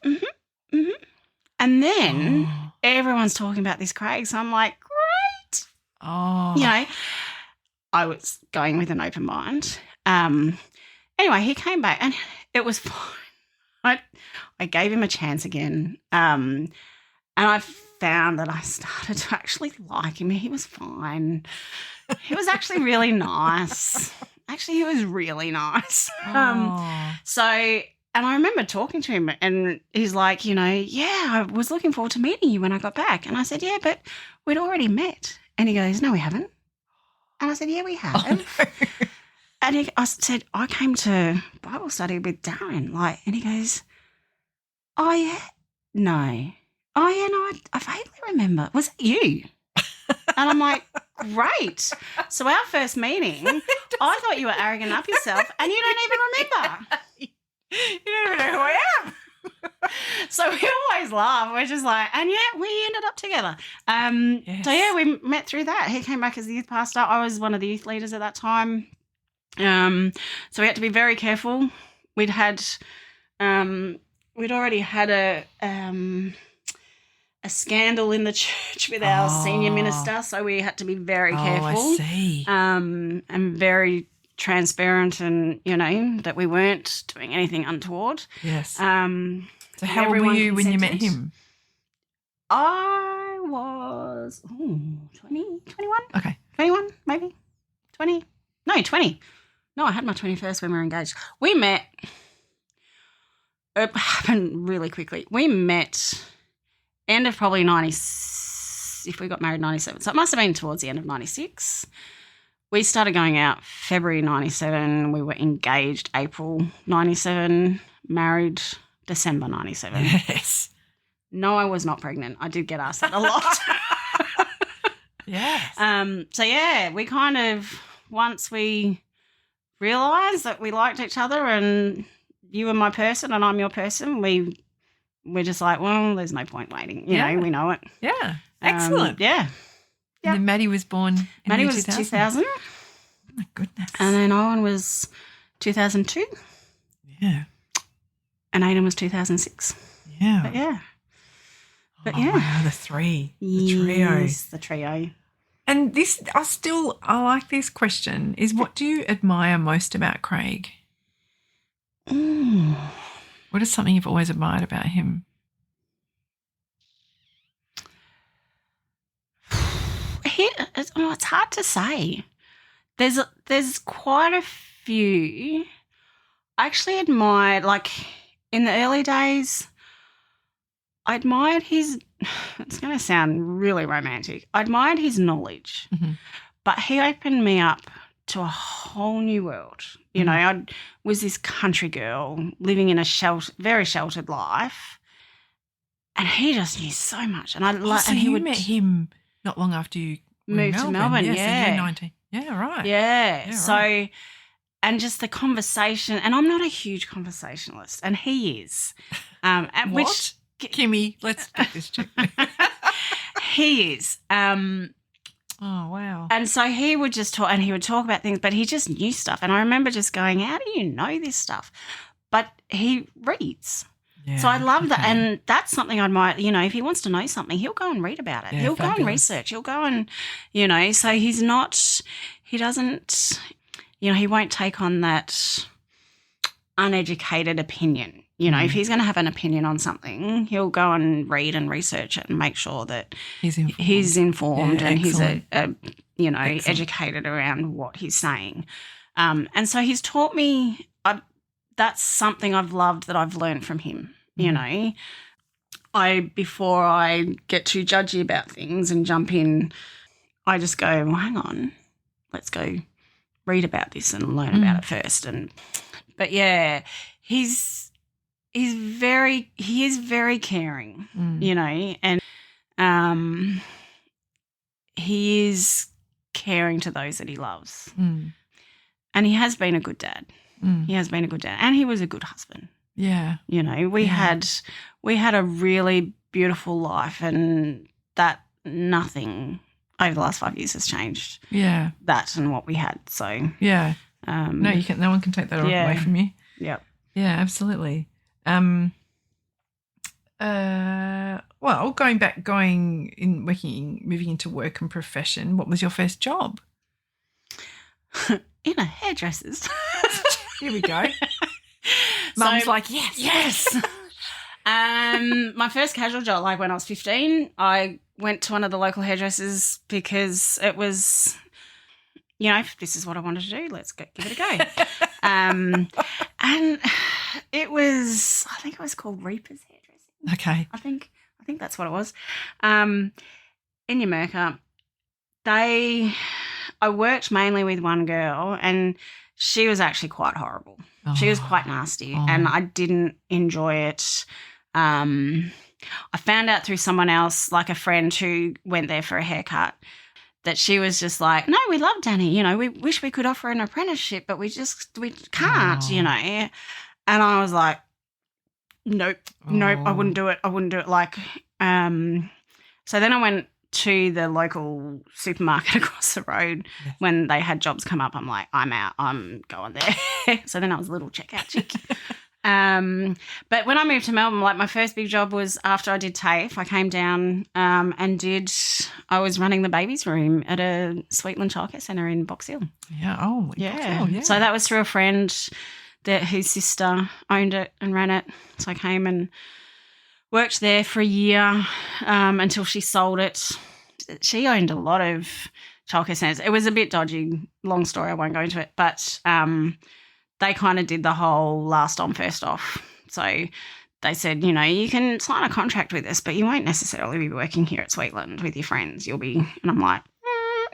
Speaker 2: And then everyone's talking about this Craig, so I'm like, great.
Speaker 1: Oh,
Speaker 2: you know. I was going with an open mind. Anyway, he came back and it was fine. I gave him a chance again. And I found that I started to actually like him. He was fine. He was actually really nice. Actually, he was really nice. And I remember talking to him and he's like, you know, yeah, I was looking forward to meeting you when I got back. And I said, yeah, but we'd already met. And he goes, no, we haven't. And I said, yeah, we have.
Speaker 1: Oh, no.
Speaker 2: And I said, I came to Bible study with Darren. Like, and he goes, oh, yeah, no. Oh, yeah, no, I vaguely remember. Was it you? And I'm like, great. So our first meeting, I thought you were arrogant up yourself and you don't even remember.
Speaker 1: You don't even know who I am.
Speaker 2: So we always laugh. We're just like, and yeah, we ended up together.
Speaker 1: Yes.
Speaker 2: So yeah, we met through that. He came back as the youth pastor. I was one of the youth leaders at that time. So we had to be very careful. We'd already had a scandal in the church with our senior minister, so we had to be very careful.
Speaker 1: I see.
Speaker 2: And very transparent, and you know that we weren't doing anything untoward.
Speaker 1: Yes. So how old were you when you met him?
Speaker 2: I was 20, 21.
Speaker 1: Okay.
Speaker 2: 21, maybe. 20. No, 20. No, I had my 21st when we were engaged. We met. It happened really quickly. We met end of probably 90. If we got married 97. So it must have been towards the end of 96. We started going out February 97. We were engaged April 97. Married December 97.
Speaker 1: Yes.
Speaker 2: No, I was not pregnant. I did get asked that a lot.
Speaker 1: Yes.
Speaker 2: So, yeah, we kind of, once we realised that we liked each other and you were my person and I'm your person, we're just like, well, there's no point waiting. You know, we know it.
Speaker 1: Yeah. Excellent.
Speaker 2: Yeah.
Speaker 1: And then Maddie was born in
Speaker 2: Maddie was 2000.
Speaker 1: Oh, my goodness.
Speaker 2: And then Owen was 2002.
Speaker 1: Yeah.
Speaker 2: And Aidan was 2006.
Speaker 1: Yeah.
Speaker 2: But yeah.
Speaker 1: Wow, the three. The trio.
Speaker 2: Yes, the trio.
Speaker 1: And this, I like this question, is what do you admire most about Craig? What is something you've always admired about him?
Speaker 2: It's hard to say. There's quite a few. I actually admired, like, in the early days, I admired his, it's going to sound really romantic, I admired his knowledge, but he opened me up to a whole new world. You know, I was this country girl living in a very sheltered life, and he just knew so much. And
Speaker 1: so
Speaker 2: and
Speaker 1: you met him not long after you
Speaker 2: moved to Melbourne.
Speaker 1: Yeah,
Speaker 2: yeah.
Speaker 1: So you're 19. Yeah, right.
Speaker 2: Yeah. So,
Speaker 1: right.
Speaker 2: And just the conversation, and I'm not a huge conversationalist, and he is.
Speaker 1: What?
Speaker 2: Which,
Speaker 1: Kimmy, let's get this checked.
Speaker 2: he is.
Speaker 1: Oh, wow.
Speaker 2: And so he would just talk, and he would talk about things, but he just knew stuff. And I remember just going, how do you know this stuff? But he reads. Yeah, so I love that. And that's something I admire. You know, if he wants to know something, he'll go and read about it. Yeah, he'll go and research. He'll go and, you know, so he doesn't, you know, he won't take on that uneducated opinion. You know, if he's going to have an opinion on something, he'll go and read and research it and make sure that he's informed and he's you know, educated around what he's saying. And so he's taught me, that's something I've loved that I've learned from him, you know. Before I get too judgy about things and jump in, I just go, well, hang on, let's go read about this and learn about it first. But yeah, he is very caring, you know, and he is caring to those that he loves. And he has been a good dad. He has been a good dad, and he was a good husband.
Speaker 1: Yeah.
Speaker 2: You know, we had a really beautiful life, and that nothing over the last 5 years has changed. Yeah. That and what we had. So
Speaker 1: yeah. No one can take that away from you.
Speaker 2: Yep.
Speaker 1: Yeah, absolutely. Well, moving into work and profession, what was your first job?
Speaker 2: In a hairdresser's.
Speaker 1: Here we go. Mum's like, yes. Yes.
Speaker 2: My first casual job, like when I was 15, I went to one of the local hairdressers because it was, you know, this is what I wanted to do. Let's give it a go. And it was, I think it was called Reaper's Hairdressing.
Speaker 1: Okay.
Speaker 2: I think that's what it was. In Numurkah, I worked mainly with one girl, and she was actually quite horrible. Oh. She was quite nasty, and I didn't enjoy it. I found out through someone else, like a friend who went there for a haircut, that she was just like, no, we love Danni. You know, we wish we could offer an apprenticeship, but we can't, you know. And I was like, nope, I wouldn't do it. Like, so then I went to the local supermarket across the road. Yes. When they had jobs come up. I'm like, I'm out. I'm going there. So then I was a little checkout chick. But when I moved to Melbourne, like my first big job was after I did TAFE. I came down I was running the babies room at a Sweetland childcare centre in Box Hill.
Speaker 1: Yeah. Oh, yeah. Box Hill, yeah.
Speaker 2: So that was through a friend whose sister owned it and ran it. So I came and worked there for a year until she sold it. She owned a lot of childcare centres. It was a bit dodgy. Long story, I won't go into it. But they kind of did the whole last on, first off. So they said, you know, you can sign a contract with us, but you won't necessarily be working here at Sweetland with your friends. You'll be, and I'm like,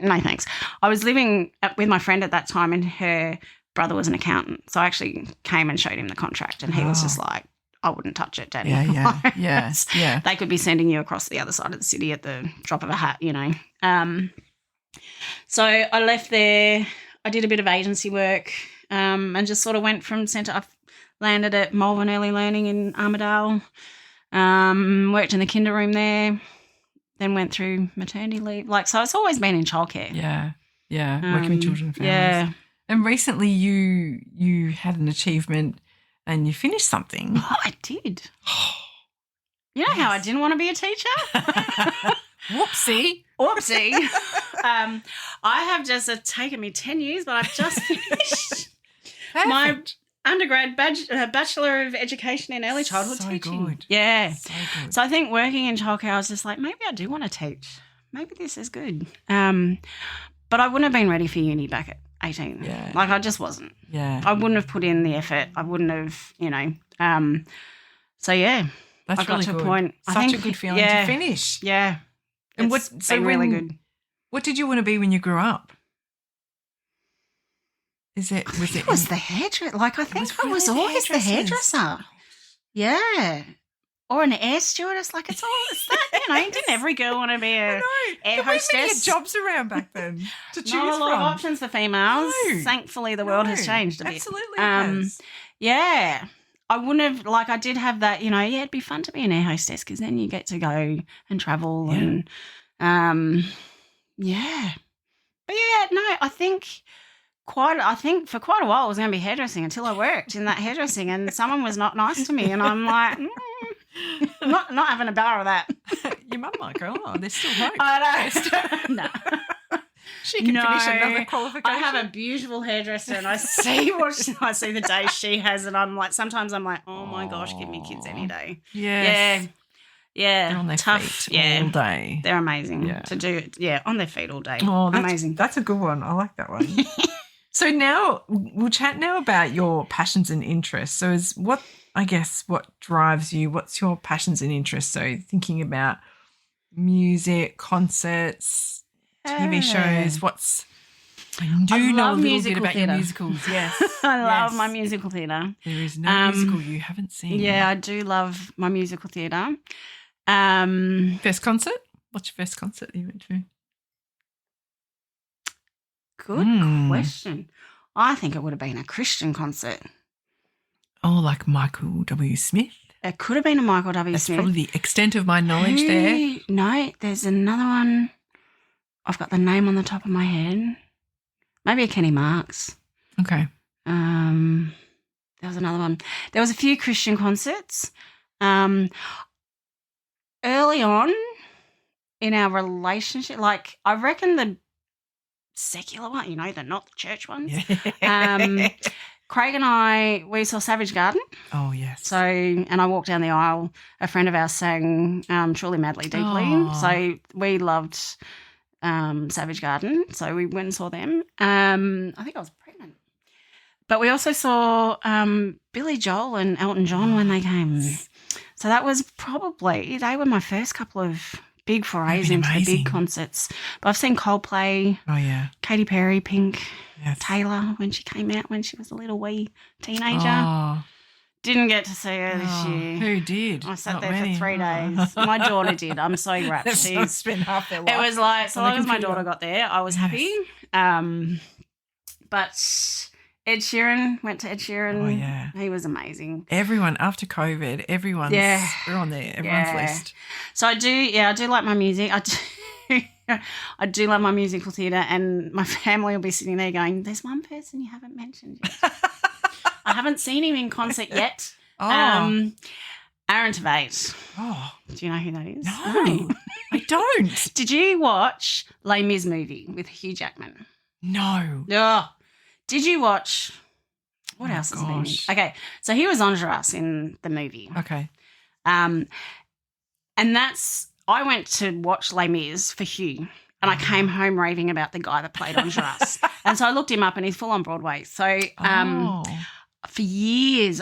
Speaker 2: no thanks. I was living with my friend at that time, and her brother was an accountant. So I actually came and showed him the contract, and he was just like, I wouldn't touch it, Daddy.
Speaker 1: Yeah.
Speaker 2: They could be sending you across the other side of the city at the drop of a hat, you know. So I left there. I did a bit of agency work and just sort of went from centre. I landed at Malvern Early Learning in Armidale, worked in the kinder room there, then went through maternity leave. Like, so it's always been in childcare.
Speaker 1: Yeah, working with children and families.
Speaker 2: Yeah.
Speaker 1: And recently you had an achievement and you finished something.
Speaker 2: Oh, I did. You know how I didn't want to be a teacher?
Speaker 1: Whoopsie.
Speaker 2: I have just, it's taken me 10 years, but I've just finished my undergrad Bachelor of Education in Early Childhood Teaching.
Speaker 1: Good.
Speaker 2: Yeah.
Speaker 1: So good.
Speaker 2: So I think working in childcare, I was just like, maybe I do want to teach. Maybe this is good. But I wouldn't have been ready for uni back 18.
Speaker 1: Yeah.
Speaker 2: Like I just wasn't.
Speaker 1: Yeah.
Speaker 2: I wouldn't have put in the effort. I wouldn't have, so yeah.
Speaker 1: That's
Speaker 2: I got
Speaker 1: really
Speaker 2: to
Speaker 1: good.
Speaker 2: a point.
Speaker 1: Such a good feeling to finish.
Speaker 2: Yeah.
Speaker 1: And
Speaker 2: It's been really good.
Speaker 1: What did you want to be when you grew up? Was it
Speaker 2: the hairdresser. Like I think I was
Speaker 1: really
Speaker 2: always the hairdresser. Yeah. Or an air stewardess. Like it's that, didn't every girl want to be a air hostess?
Speaker 1: There weren't many jobs around back then to choose
Speaker 2: Not a lot
Speaker 1: from.
Speaker 2: of options for females.
Speaker 1: No.
Speaker 2: Thankfully, the world has changed a bit.
Speaker 1: Absolutely has.
Speaker 2: Yeah. I wouldn't have, I did have that, it'd be fun to be an air hostess because then you get to go and travel and, yeah. But yeah, no, I think for quite a while I was going to be hairdressing until I worked in that hairdressing and someone was not nice to me and I'm like, I'm not having a bar of that.
Speaker 1: Your mum might go, there's still hope.
Speaker 2: I know. No.
Speaker 1: She can finish another qualification.
Speaker 2: I have a beautiful hairdresser and I see the day she has and I'm like, sometimes I'm like, oh my gosh, give me kids any day.
Speaker 1: Yes.
Speaker 2: Yeah.
Speaker 1: They're on their feet all day.
Speaker 2: They're amazing to do it. Yeah, on their feet all day.
Speaker 1: Oh,
Speaker 2: amazing.
Speaker 1: That's a good one. I like that one. So now we'll chat now about your passions and interests. So what drives you? What's your passions and interests? So thinking about music, concerts, TV shows, I do know a little bit about your musicals, yes.
Speaker 2: I love my musical theatre.
Speaker 1: There is no musical you haven't seen.
Speaker 2: Yeah, I do love my musical theatre.
Speaker 1: First concert? What's your first concert that you went to?
Speaker 2: Good question. I think it would have been a Christian concert.
Speaker 1: Oh, like Michael W. Smith?
Speaker 2: It could have been a Michael W. Smith.
Speaker 1: That's probably the extent of my knowledge there.
Speaker 2: No, there's another one. I've got the name on the top of my head. Maybe a Kenny Marks.
Speaker 1: Okay.
Speaker 2: There was another one. There was a few Christian concerts. Early on in our relationship, I reckon the secular one, not the church ones. Craig and we saw Savage Garden.
Speaker 1: Oh, yes.
Speaker 2: So, and I walked down the aisle. A friend of ours sang Truly Madly Deeply.
Speaker 1: Oh.
Speaker 2: So we loved Savage Garden. So we went and saw them. I think I was pregnant. But we also saw Billy Joel and Elton John when they came. So that was they were my first couple of big forays into the big concerts. But I've seen Coldplay.
Speaker 1: Oh, yeah.
Speaker 2: Katy Perry, Pink.
Speaker 1: Yes.
Speaker 2: Taylor when she came out when she was a little wee teenager.
Speaker 1: Oh.
Speaker 2: Didn't get to see her this year.
Speaker 1: Who did?
Speaker 2: I sat there for 3 days. My daughter did. I'm so wrapped.
Speaker 1: They've spent half their life.
Speaker 2: It was like, so long as my daughter got there, I was happy. But Ed Sheeran, went to Ed Sheeran.
Speaker 1: Oh, yeah.
Speaker 2: He was amazing.
Speaker 1: Everyone, after COVID, we're on there, everyone's list.
Speaker 2: So I do like my music. I do love my musical theatre and my family will be sitting there going, there's one person you haven't mentioned yet. I haven't seen him in concert yet.
Speaker 1: Oh.
Speaker 2: Aaron Tveit.
Speaker 1: Oh.
Speaker 2: Do you know who that is?
Speaker 1: No, I don't.
Speaker 2: Did you watch Les Mis movie with Hugh Jackman?
Speaker 1: No.
Speaker 2: Oh. Did you watch, what else is there? Okay, so he was Enjolras in the movie.
Speaker 1: Okay.
Speaker 2: And I went to watch Les Mis for Hugh and I came home raving about the guy that played Enjolras. And so I looked him up and he's full on Broadway. So for years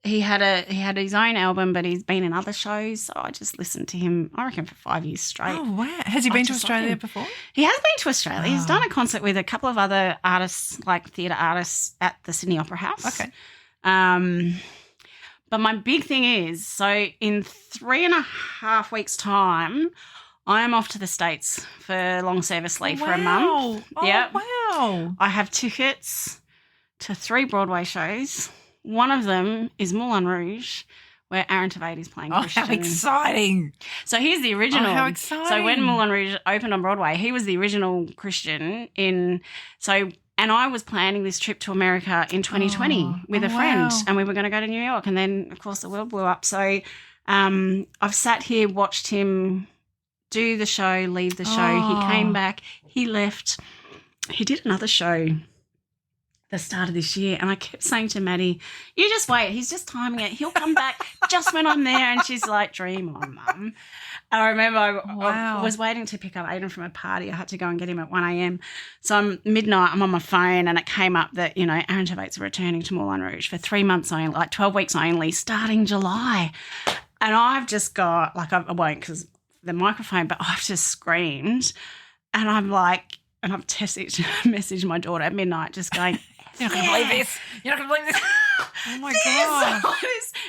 Speaker 2: he had his own album, but he's been in other shows. So I just listened to him, I reckon, for 5 years straight.
Speaker 1: Oh, wow. Has he been to Australia before?
Speaker 2: He has been to Australia. He's done a concert with a couple of other artists, like theatre artists at the Sydney Opera House.
Speaker 1: Okay.
Speaker 2: But my big thing is, so in 3.5 weeks' time, I am off to the States for long service leave for a month.
Speaker 1: Oh,
Speaker 2: yep.
Speaker 1: Wow.
Speaker 2: I have tickets to 3 Broadway shows. One of them is Moulin Rouge, where Aaron Tveit is playing Christian.
Speaker 1: Oh, how exciting.
Speaker 2: So he's the original.
Speaker 1: Oh, how exciting.
Speaker 2: So when Moulin Rouge opened on Broadway, he was the original Christian and I was planning this trip to America in 2020 with a friend and we were going to go to New York and then, of course, the world blew up. So I've sat here, watched him do the show, leave the show. He came back. He left. He did another show the start of this year, and I kept saying to Maddie, you just wait, he's just timing it, he'll come back just when I'm there. And she's like, dream on, Mum. I remember I was waiting to pick up Aiden from a party. I had to go and get him at 1 a.m. So I'm midnight, I'm on my phone, and it came up that, you know, Aaron Gervaits are returning to Moulin Rouge for 3 months only, like 12 weeks only, starting July. And I've just got, like, I won't because the microphone, but I've just screamed, and I'm like, and I've messaged my daughter at midnight just going,
Speaker 1: you're not going to believe this. You're not going to believe this. Oh, my God.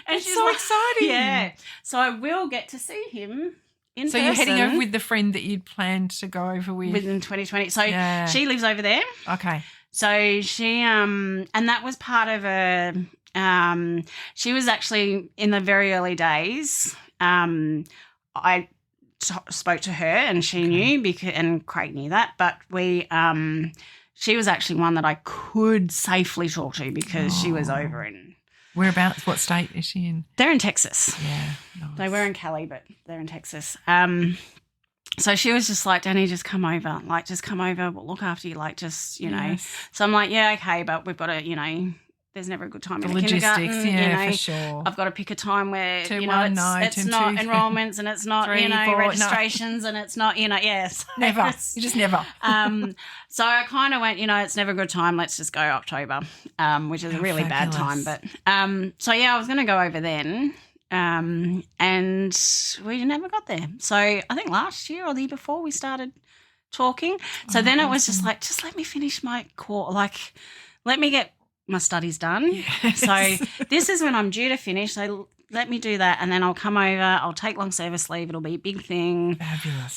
Speaker 2: And she's so exciting. Yeah. So I will get to see him in person.
Speaker 1: So you're heading over with the friend that you'd planned to go over with?
Speaker 2: Within 2020. So she lives over there.
Speaker 1: Okay.
Speaker 2: So she, and that was part of she was actually in the very early days. I spoke to her and she knew, and Craig knew that, but she was actually one that I could safely talk to because she was over in...
Speaker 1: Whereabouts? What state is she in?
Speaker 2: They're in Texas.
Speaker 1: Yeah. Nice.
Speaker 2: They were in Cali, but they're in Texas. So she was just like, Danny, just come over. Like, just come over. We'll look after you. Like, just, you know. So I'm like, yeah, okay, but we've got to, you know, there's never a good time in the kindergarten.
Speaker 1: Yeah,
Speaker 2: you know,
Speaker 1: for sure.
Speaker 2: I've got to pick a time where,
Speaker 1: it's
Speaker 2: not enrollments and it's not,
Speaker 1: 3, 4,
Speaker 2: registrations and it's not, yes.
Speaker 1: Never. You just never.
Speaker 2: So I kind of went, it's never a good time. Let's just go October, which is a really bad time. But so, yeah, I was going to go over then and we never got there. So I think last year or the year before we started talking. So then it was just like, just let me finish my course. Like, let me get my studies done.
Speaker 1: Yes.
Speaker 2: So this is when I'm due to finish. So let me do that and then I'll come over. I'll take long service leave. It'll be a big thing.
Speaker 1: Fabulous.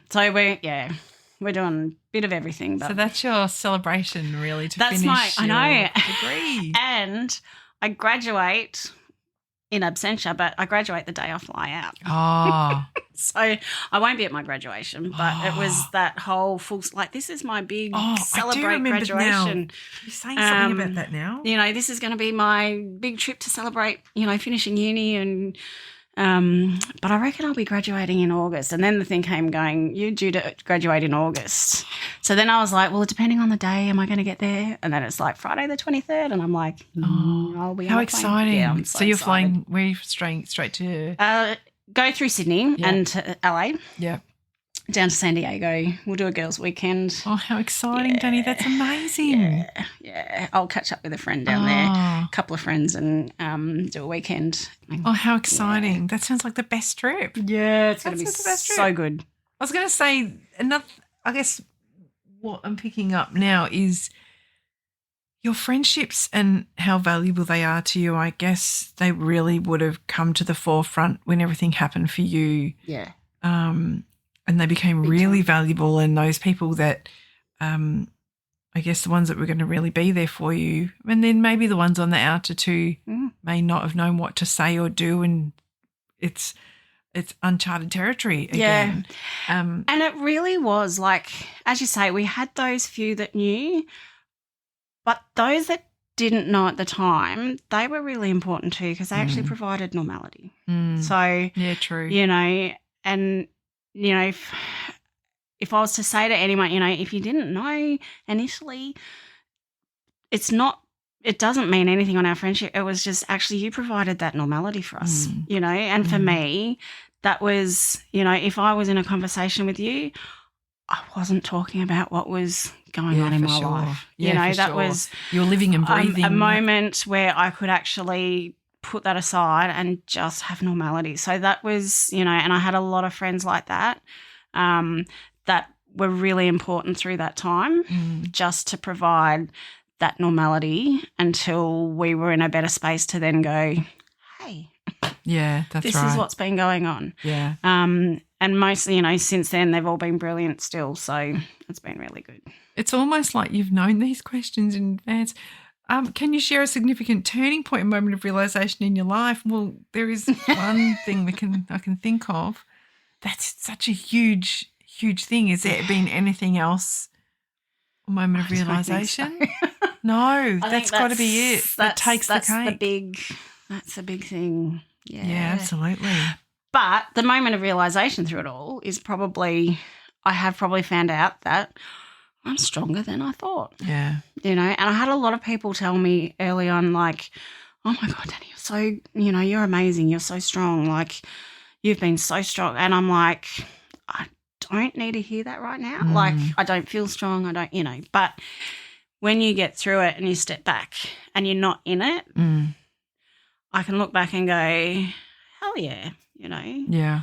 Speaker 2: So we're doing a bit of everything. But
Speaker 1: so that's your celebration really to finish
Speaker 2: I know.
Speaker 1: degree.
Speaker 2: And I graduate in absentia, but I graduate the day I fly out.
Speaker 1: Oh.
Speaker 2: So I won't be at my graduation, but it was that whole this is my big celebrate graduation.
Speaker 1: Now. You're saying something about that now?
Speaker 2: This is going to be my big trip to celebrate, finishing uni and but I reckon I'll be graduating in August. And then the thing came going, you're due to graduate in August. So then I was like, well, depending on the day, am I going to get there? And then it's like Friday the 23rd and I'm like, I'll be on
Speaker 1: how
Speaker 2: a
Speaker 1: exciting.
Speaker 2: Yeah, I'm
Speaker 1: so you're flying, where are you straight to?
Speaker 2: Go through Sydney and to LA.
Speaker 1: Yeah.
Speaker 2: Down to San Diego. We'll do a girls' weekend.
Speaker 1: Oh, how exciting, Danny. That's amazing.
Speaker 2: Yeah. I'll catch up with a friend down there, a couple of friends, and do a weekend.
Speaker 1: Oh, how exciting. Yeah. That sounds like the best trip.
Speaker 2: Yeah, it's going to be so good.
Speaker 1: I was going to say, I guess what I'm picking up now is your friendships and how valuable they are to you. I guess they really would have come to the forefront when everything happened for you.
Speaker 2: Yeah.
Speaker 1: And they became really valuable, and those people that I guess the ones that were going to really be there for you, and then maybe the ones on the outer too may not have known what to say or do, and it's uncharted territory again.
Speaker 2: Yeah. And it really was like, as you say, we had those few that knew, but those that didn't know at the time, they were really important too because they actually provided normality. So,
Speaker 1: yeah, true.
Speaker 2: And if I was to say to anyone, if you didn't know initially, it doesn't mean anything on our friendship. It was just actually you provided that normality for us, and for me, that was, if I was in a conversation with you, I wasn't talking about what was going on in my life. That was
Speaker 1: you're living and breathing
Speaker 2: a moment where I could actually put that aside and just have normality. So that was, and I had a lot of friends like that that were really important through that time just to provide that normality until we were in a better space to then go, hey,
Speaker 1: yeah, that's
Speaker 2: this
Speaker 1: right.
Speaker 2: is what's been going on.
Speaker 1: Yeah.
Speaker 2: And mostly, since then they've all been brilliant still. So it's been really good.
Speaker 1: It's almost like you've known these questions in advance. Can you share a significant turning point, a moment of realisation in your life? Well, there is one thing I can think of. That's such a huge thing. Has there been anything else? A moment of realisation? So. No, that's got to be it. That takes the cake.
Speaker 2: That's a big thing.
Speaker 1: Yeah, absolutely.
Speaker 2: But the moment of realisation through it all is probably, I have probably found out that I'm stronger than I thought.
Speaker 1: Yeah.
Speaker 2: And I had a lot of people tell me early on, like, oh, my God, Danni, you're so, you're amazing. You're so strong. Like, you've been so strong. And I'm like, I don't need to hear that right now. Like, I don't feel strong. I don't, but when you get through it and you step back and you're not in it, I can look back and go, hell yeah,
Speaker 1: Yeah.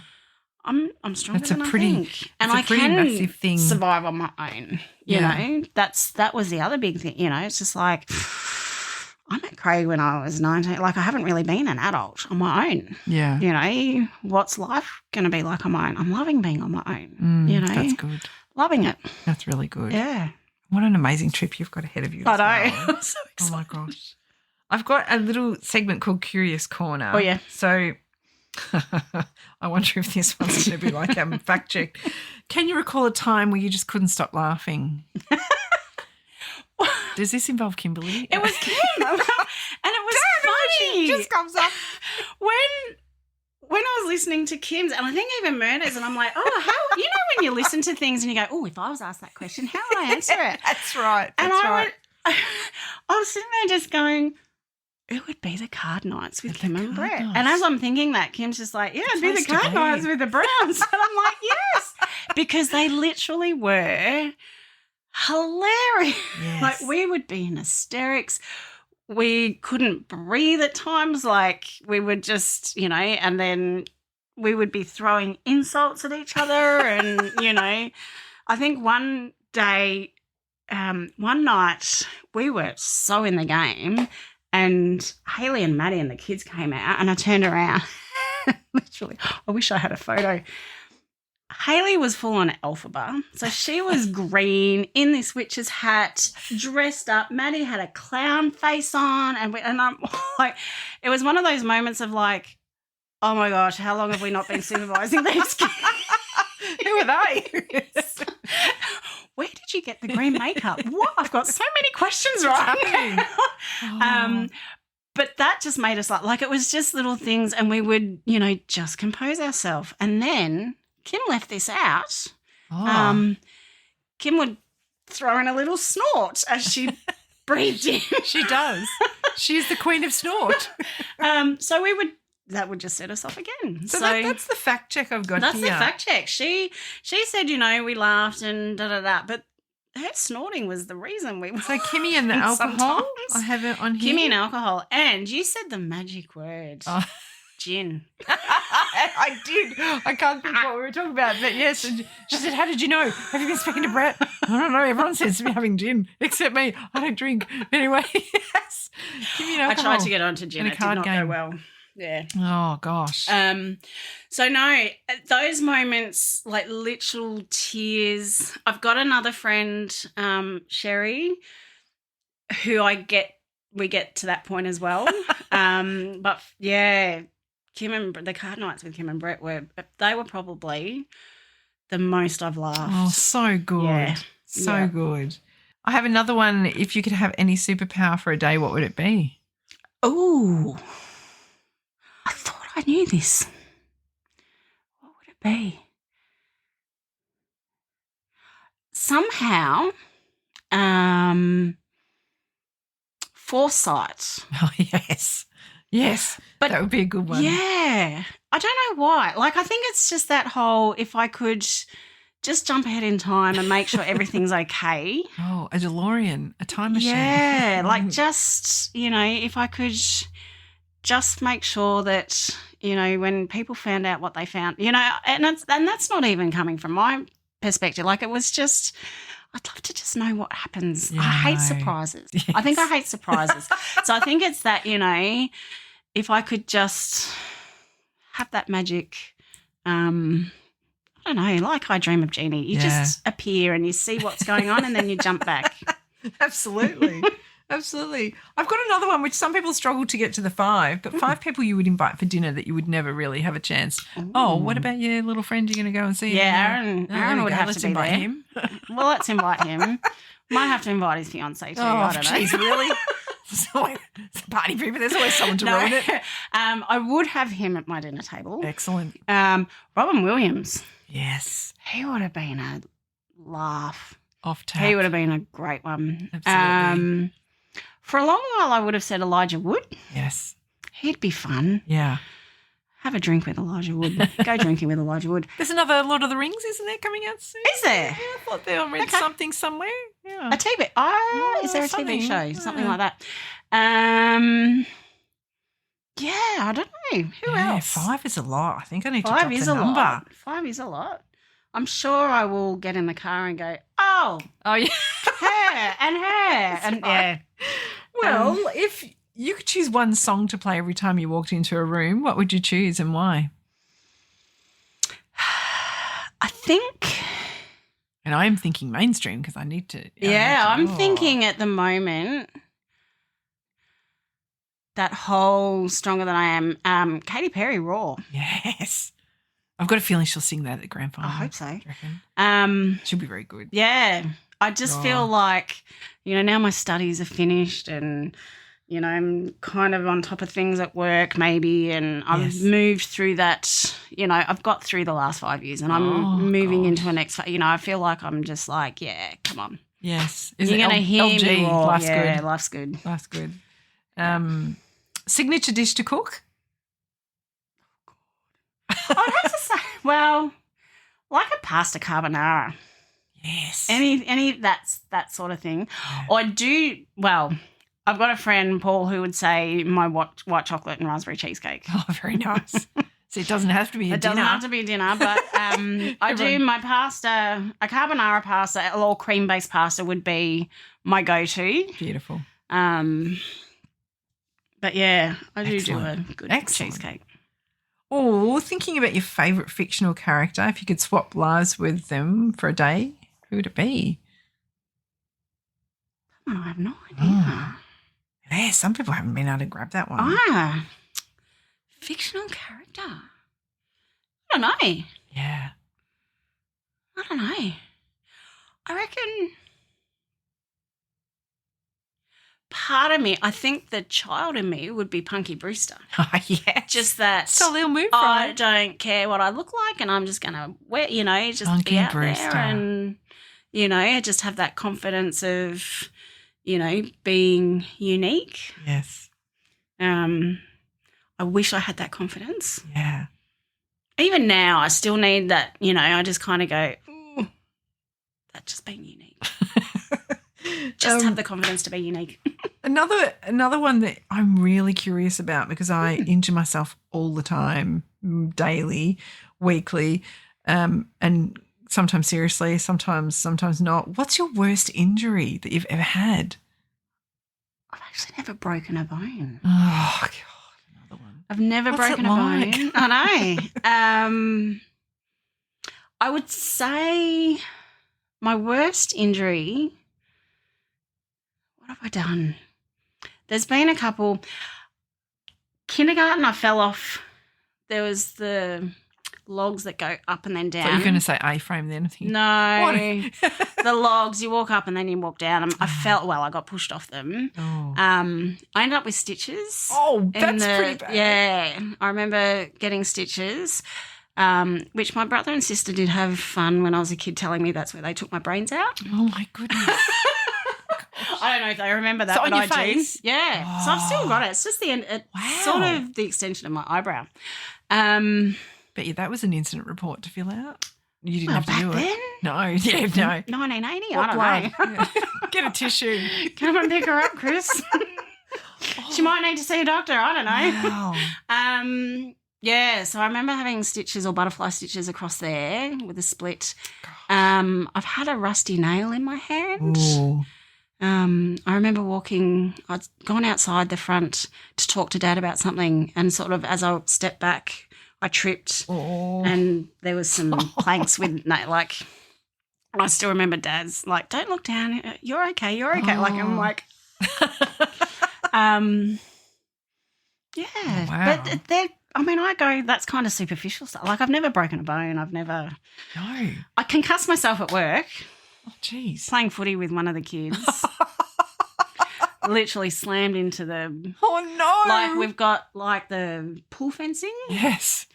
Speaker 2: I'm stronger than I think.
Speaker 1: And
Speaker 2: I can
Speaker 1: massive thing.
Speaker 2: survive on my own. You know, that was the other big thing. It's just like I met Craig when I was 19. Like, I haven't really been an adult on my own.
Speaker 1: Yeah.
Speaker 2: What's life going to be like on my own? I'm loving being on my own.
Speaker 1: That's good.
Speaker 2: Loving it.
Speaker 1: That's really good.
Speaker 2: Yeah.
Speaker 1: What an amazing trip you've got ahead of you.
Speaker 2: I know.
Speaker 1: Well.
Speaker 2: I'm so excited.
Speaker 1: Oh, my gosh. I've got a little segment called Curious Corner.
Speaker 2: Oh, yeah.
Speaker 1: So I wonder if this one's going to be like a fact check. Can you recall a time where you just couldn't stop laughing? Does this involve Kimberly?
Speaker 2: It was Kim. And it was funny.
Speaker 1: She just comes up.
Speaker 2: When I was listening to Kim's, and I think even Myrna's, and I'm like, oh, how, when you listen to things and you go, oh, if I was asked that question, how would I answer it?
Speaker 1: That's right.
Speaker 2: And I was sitting there just going, it would be the card nights with Kim and Brett. And as I'm thinking that, Kim's just like, yeah, it'd be the card nights with the Browns. And I'm like, yes, because they literally were hilarious.
Speaker 1: Yes.
Speaker 2: Like, we would be in hysterics. We couldn't breathe at times. Like, we would just, and then we would be throwing insults at each other. And, I think one day, one night, we were so in the game, and Hayley and Maddie and the kids came out, and I turned around. Literally, I wish I had a photo. Hayley was full on Elphaba. So she was green in this witch's hat, dressed up. Maddie had a clown face on. And I'm like, it was one of those moments of like, oh my gosh, how long have we not been supervising these kids?
Speaker 1: Who are they?
Speaker 2: Where did you get the green makeup? What? I've got so many questions right now. But that just made us like it was just little things, and we would, just compose ourselves. And then Kim left this out.
Speaker 1: Oh.
Speaker 2: Kim would throw in a little snort as she breathed in.
Speaker 1: She does. She's the queen of snort.
Speaker 2: So that would just set us off again.
Speaker 1: So that's the fact check I've got
Speaker 2: that's
Speaker 1: here.
Speaker 2: That's the fact check. She said, we laughed and da-da-da, but her snorting was the reason we were.
Speaker 1: So Kimmy and the alcohol,
Speaker 2: sometimes.
Speaker 1: I have it on here.
Speaker 2: Kimmy and alcohol. And you said the magic word.
Speaker 1: Oh.
Speaker 2: Gin.
Speaker 1: I did. I can't think what we were talking about, but yes. And she said, how did you know? Have you been speaking to Brett? I don't know. Everyone seems to be having gin except me. I don't drink. Anyway, yes. Kimmy and alcohol.
Speaker 2: I tried to get onto gin. It did not go well. Yeah.
Speaker 1: Oh, gosh.
Speaker 2: So, no, those moments, like literal tears. I've got another friend, Sherry, who we get to that point as well. But, yeah, the card nights with Kim and Brett were probably the most I've laughed.
Speaker 1: Oh, so good.
Speaker 2: Yeah.
Speaker 1: So good. I have another one. If you could have any superpower for a day, what would it be?
Speaker 2: Oh, I thought I knew this. What would it be? Somehow, foresight.
Speaker 1: Oh, yes. Yes. But that would be a good one.
Speaker 2: Yeah. I don't know why. Like, I think it's just that whole, if I could just jump ahead in time and make sure everything's okay.
Speaker 1: Oh, a DeLorean, a time machine.
Speaker 2: Yeah. Like, just, if I could just make sure that, when people found out what they found, and that's not even coming from my perspective. Like, it was just, I'd love to just know what happens.
Speaker 1: Yeah,
Speaker 2: I hate surprises.
Speaker 1: Yes.
Speaker 2: I think I hate surprises. So I think it's that, if I could just have that magic, I don't know, like I Dream of Jeannie. You just appear and you see what's going on and then you jump back.
Speaker 1: Absolutely. Absolutely. I've got another one which some people struggle to get to the 5, but 5 people you would invite for dinner that you would never really have a chance. Ooh. Oh, what about your little friend you're going to go and see?
Speaker 2: Yeah, Aaron would have to be
Speaker 1: invite
Speaker 2: there.
Speaker 1: Him.
Speaker 2: Well, let's invite him. Might have to invite his fiancée too. I don't know.
Speaker 1: Geez, really? It's a party people. There's always someone to ruin it.
Speaker 2: I would have him at my dinner table.
Speaker 1: Excellent.
Speaker 2: Robin Williams.
Speaker 1: Yes.
Speaker 2: He would have been a laugh.
Speaker 1: Off tap.
Speaker 2: He would have been a great one.
Speaker 1: Absolutely.
Speaker 2: For a long while, I would have said Elijah Wood.
Speaker 1: Yes.
Speaker 2: He'd be fun.
Speaker 1: Yeah.
Speaker 2: Have a drink with Elijah Wood. Go drinking with Elijah Wood.
Speaker 1: There's another Lord of the Rings, isn't there, coming out soon?
Speaker 2: Is there?
Speaker 1: Yeah, I thought they read something somewhere. Yeah.
Speaker 2: A TV? Is there a TV show?
Speaker 1: Yeah.
Speaker 2: Something like that. Yeah, I don't know. Who else?
Speaker 1: 5 is a lot. I think I need to
Speaker 2: 5
Speaker 1: drop
Speaker 2: is
Speaker 1: the
Speaker 2: a
Speaker 1: number.
Speaker 2: lot. 5 is a lot. I'm sure I will get in the car and go, oh,
Speaker 1: Yeah.
Speaker 2: her and her. And yeah.
Speaker 1: Well, if you could choose one song to play every time you walked into a room, what would you choose and why?
Speaker 2: I think.
Speaker 1: And I am thinking mainstream because I need to.
Speaker 2: I'm thinking at the moment that whole Stronger Than I Am, Katy Perry, Raw.
Speaker 1: Yes. I've got a feeling she'll sing that at the grand final.
Speaker 2: I hope so.
Speaker 1: Do you reckon? She'll be very good.
Speaker 2: Yeah. I just feel like, now my studies are finished and, I'm kind of on top of things at work maybe, and I've moved through that, I've got through the last 5 years and I'm moving into a next, I feel like I'm just like, yeah, come on.
Speaker 1: Yes.
Speaker 2: You're going to hear
Speaker 1: LG,
Speaker 2: me roar.
Speaker 1: Life's
Speaker 2: Yeah,
Speaker 1: good.
Speaker 2: life's good.
Speaker 1: Life's good. Signature dish to cook?
Speaker 2: I would have to say, well, like a pasta carbonara.
Speaker 1: Yes.
Speaker 2: Any that sort of thing.
Speaker 1: Yeah.
Speaker 2: Or I've got a friend, Paul, who would say my white chocolate and raspberry cheesecake.
Speaker 1: Oh, very nice. So it doesn't have to be a
Speaker 2: It
Speaker 1: dinner.
Speaker 2: doesn't have to be dinner, but I do my pasta, a carbonara pasta or cream-based pasta would be my go-to.
Speaker 1: Beautiful.
Speaker 2: But, yeah, I do
Speaker 1: Excellent.
Speaker 2: a good
Speaker 1: Excellent.
Speaker 2: cheesecake.
Speaker 1: Oh, thinking about your favourite fictional character, if you could swap lives with them for a day, who would it be?
Speaker 2: I have no idea.
Speaker 1: Yeah, some people haven't been able to grab that one.
Speaker 2: Fictional character. I don't know.
Speaker 1: Yeah.
Speaker 2: I don't know. I reckon part of me, I think the child in me would be Punky Brewster.
Speaker 1: Yeah.
Speaker 2: Just that.
Speaker 1: It's a little move,
Speaker 2: I
Speaker 1: right?
Speaker 2: don't care what I look like and I'm just going to wear, just
Speaker 1: Punky
Speaker 2: be out
Speaker 1: Brewster.
Speaker 2: there and, just have that confidence of, being unique.
Speaker 1: Yes.
Speaker 2: I wish I had that confidence.
Speaker 1: Yeah.
Speaker 2: Even now, I still need that, I just kind of go, ooh, that's just being unique. Just have the confidence to be unique.
Speaker 1: Another one that I'm really curious about because I injure myself all the time, daily, weekly, and sometimes seriously, sometimes not. What's your worst injury that you've ever had?
Speaker 2: I've actually never broken a bone.
Speaker 1: Oh, God, another one.
Speaker 2: I've never
Speaker 1: What's
Speaker 2: broken
Speaker 1: it
Speaker 2: a
Speaker 1: like?
Speaker 2: bone. I know. I would say my worst injury, what have I done? There's been a couple. Kindergarten, I fell off. There was the logs that go up and then down.
Speaker 1: So you're going to say A-frame then? I think.
Speaker 2: No, the logs, you walk up and then you walk down. I got pushed off them.
Speaker 1: Oh,
Speaker 2: I ended up with stitches.
Speaker 1: oh that's pretty bad.
Speaker 2: Yeah, I remember getting stitches, which my brother and sister did have fun when I was a kid telling me that's where they took my brains out.
Speaker 1: Oh, my goodness.
Speaker 2: I don't know if they remember that,
Speaker 1: So
Speaker 2: but
Speaker 1: on your
Speaker 2: I do.
Speaker 1: face?
Speaker 2: Yeah, so I've still got it. It's just the end,
Speaker 1: Wow.
Speaker 2: sort of the extension of my eyebrow.
Speaker 1: Bet you that was an incident report to fill out. You didn't
Speaker 2: Well,
Speaker 1: have to do
Speaker 2: back
Speaker 1: it.
Speaker 2: then?
Speaker 1: No, yeah, no.
Speaker 2: 1980,
Speaker 1: What
Speaker 2: I don't know.
Speaker 1: blood? Yeah. Get a tissue.
Speaker 2: Come and pick her up, Chris. She might need to see a doctor. I don't know.
Speaker 1: Wow.
Speaker 2: Yeah, so I remember having stitches or butterfly stitches across there with a split. I've had a rusty nail in my hand.
Speaker 1: Ooh.
Speaker 2: I remember I'd gone outside the front to talk to Dad about something, and sort of as I stepped back, I tripped,
Speaker 1: Oh.
Speaker 2: and there was some planks with I still remember Dad's like, "Don't look down. You're okay. You're okay."
Speaker 1: Oh.
Speaker 2: Like I'm like, yeah.
Speaker 1: Wow.
Speaker 2: But I go, that's kind of superficial stuff. Like I've never broken a bone.
Speaker 1: No.
Speaker 2: I concussed myself at work
Speaker 1: Oh, jeez.
Speaker 2: playing footy with one of the kids. Literally slammed into the.
Speaker 1: Oh, no.
Speaker 2: Like we've got like the pool fencing.
Speaker 1: Yes.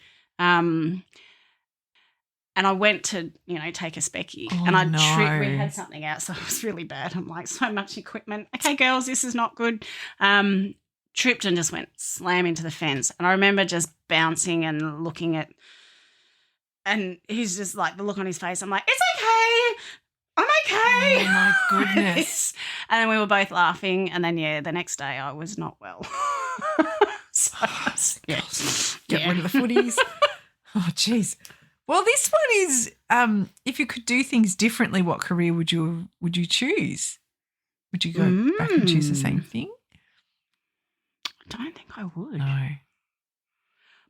Speaker 2: and I went to, take a specky and I tripped. We had something out, so it was really bad. I'm like, so much equipment. Okay, girls, this is not good. Tripped and just went slam into the fence. And I remember just bouncing and looking at, and he's just like, the look on his face, I'm like, it's okay. I'm okay.
Speaker 1: Oh, my goodness.
Speaker 2: And then we were both laughing. And then, the next day I was not well.
Speaker 1: Get rid of the footies. Oh, jeez. Well, this one is, if you could do things differently, what career would you choose? Would you go back and choose the same thing?
Speaker 2: I don't think I would.
Speaker 1: No.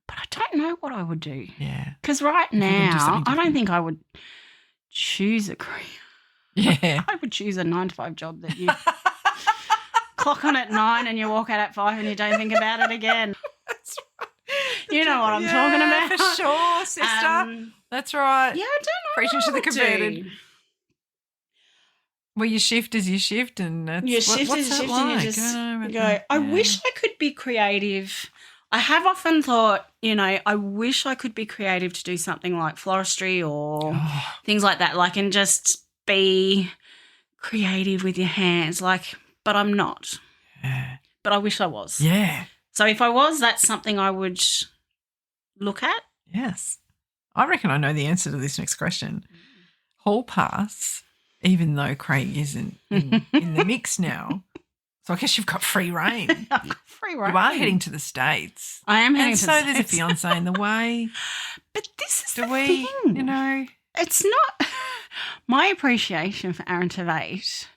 Speaker 2: But I don't know what I would do.
Speaker 1: Yeah.
Speaker 2: Because right now, I don't think I would choose a career.
Speaker 1: Yeah.
Speaker 2: I would choose a 9-to-5 job that you clock on at 9 and you walk out at 5 and you don't think about it again.
Speaker 1: That's right.
Speaker 2: You know what I'm talking about.
Speaker 1: For sure, sister. That's right.
Speaker 2: Yeah, I don't know.
Speaker 1: Preaching to the converted. Well, your shift is your shift, and it's,
Speaker 2: your shift
Speaker 1: what's
Speaker 2: is
Speaker 1: that
Speaker 2: shift,
Speaker 1: like?
Speaker 2: and you just go. I wish I could be creative. I have often thought, I wish I could be creative to do something like floristry or things like that, and just be creative with your hands, but I'm not.
Speaker 1: Yeah.
Speaker 2: But I wish I was.
Speaker 1: Yeah.
Speaker 2: So if I was, that's something I would look at.
Speaker 1: Yes. I reckon I know the answer to this next question. Hall pass, even though Craig isn't in the mix now. So I guess you've got free reign.
Speaker 2: Free reign.
Speaker 1: You are heading to the States.
Speaker 2: I am heading to the States.
Speaker 1: And so there's a fiancé in the way.
Speaker 2: But this is the thing. It's not my appreciation for Aaron Tveit.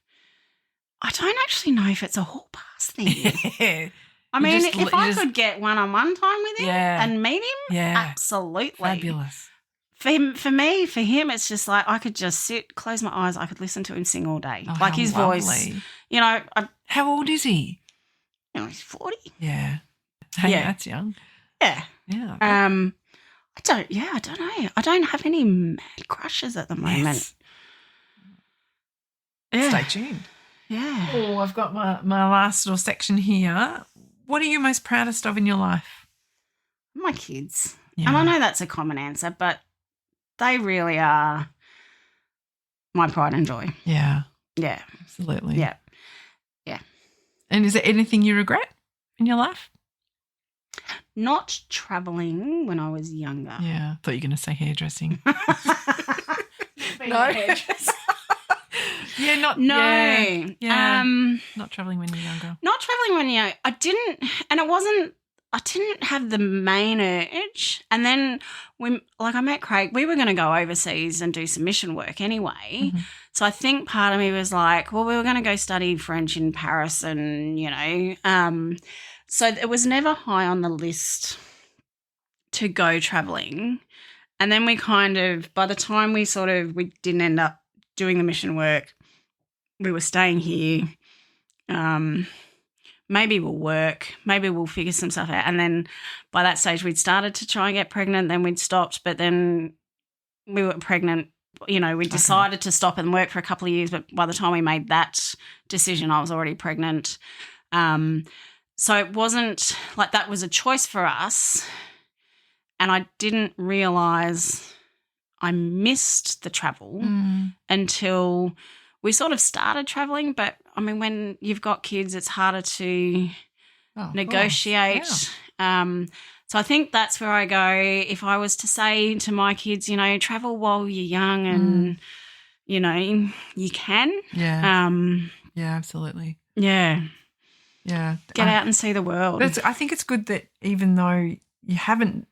Speaker 2: I don't actually know if it's a hall pass thing.
Speaker 1: Yeah.
Speaker 2: I mean, if I could get one-on-one time with him and meet him, absolutely.
Speaker 1: Fabulous.
Speaker 2: For me, for him, it's just like I could just sit, close my eyes, I could listen to him sing all day.
Speaker 1: Oh,
Speaker 2: his voice.
Speaker 1: How old is he?
Speaker 2: He's 40.
Speaker 1: Yeah. Hey, that's young.
Speaker 2: Yeah.
Speaker 1: Yeah.
Speaker 2: I don't know. I don't have any mad crushes at the moment.
Speaker 1: Yes.
Speaker 2: Yeah.
Speaker 1: Stay tuned.
Speaker 2: Yeah.
Speaker 1: Oh, I've got my last little section here. What are you most proudest of in your life?
Speaker 2: My kids.
Speaker 1: Yeah.
Speaker 2: And I know that's a common answer, but they really are my pride and joy.
Speaker 1: Yeah.
Speaker 2: Yeah.
Speaker 1: Absolutely.
Speaker 2: Yeah. Yeah.
Speaker 1: And is there anything you regret in your life?
Speaker 2: Not travelling when I was younger.
Speaker 1: Yeah. Thought you were going to say hairdressing.
Speaker 2: No. Hairdressing.
Speaker 1: Yeah, not
Speaker 2: no.
Speaker 1: Yeah. Not travelling when you're younger.
Speaker 2: Not travelling when you're I didn't have the main urge. And then I met Craig, we were going to go overseas and do some mission work anyway.
Speaker 1: Mm-hmm.
Speaker 2: So I think part of me was like, well, we were going to go study French in Paris and, so it was never high on the list to go travelling. And then we by the time we didn't end up doing the mission work, we were staying here. Maybe we'll work. Maybe we'll figure some stuff out. And then by that stage, we'd started to try and get pregnant. Then we'd stopped. But then we were pregnant. We decided to stop and work for a couple of years. But by the time we made that decision, I was already pregnant. So it wasn't like that was a choice for us. And I didn't realise I missed the travel until we sort of started travelling. But, I mean, when you've got kids, it's harder to negotiate. Yeah. So I think that's where I go. If I was to say to my kids, travel while you're young and, you can.
Speaker 1: Yeah. Yeah, absolutely.
Speaker 2: Yeah.
Speaker 1: Yeah.
Speaker 2: Get out and see the world.
Speaker 1: I think it's good that even though you hadn't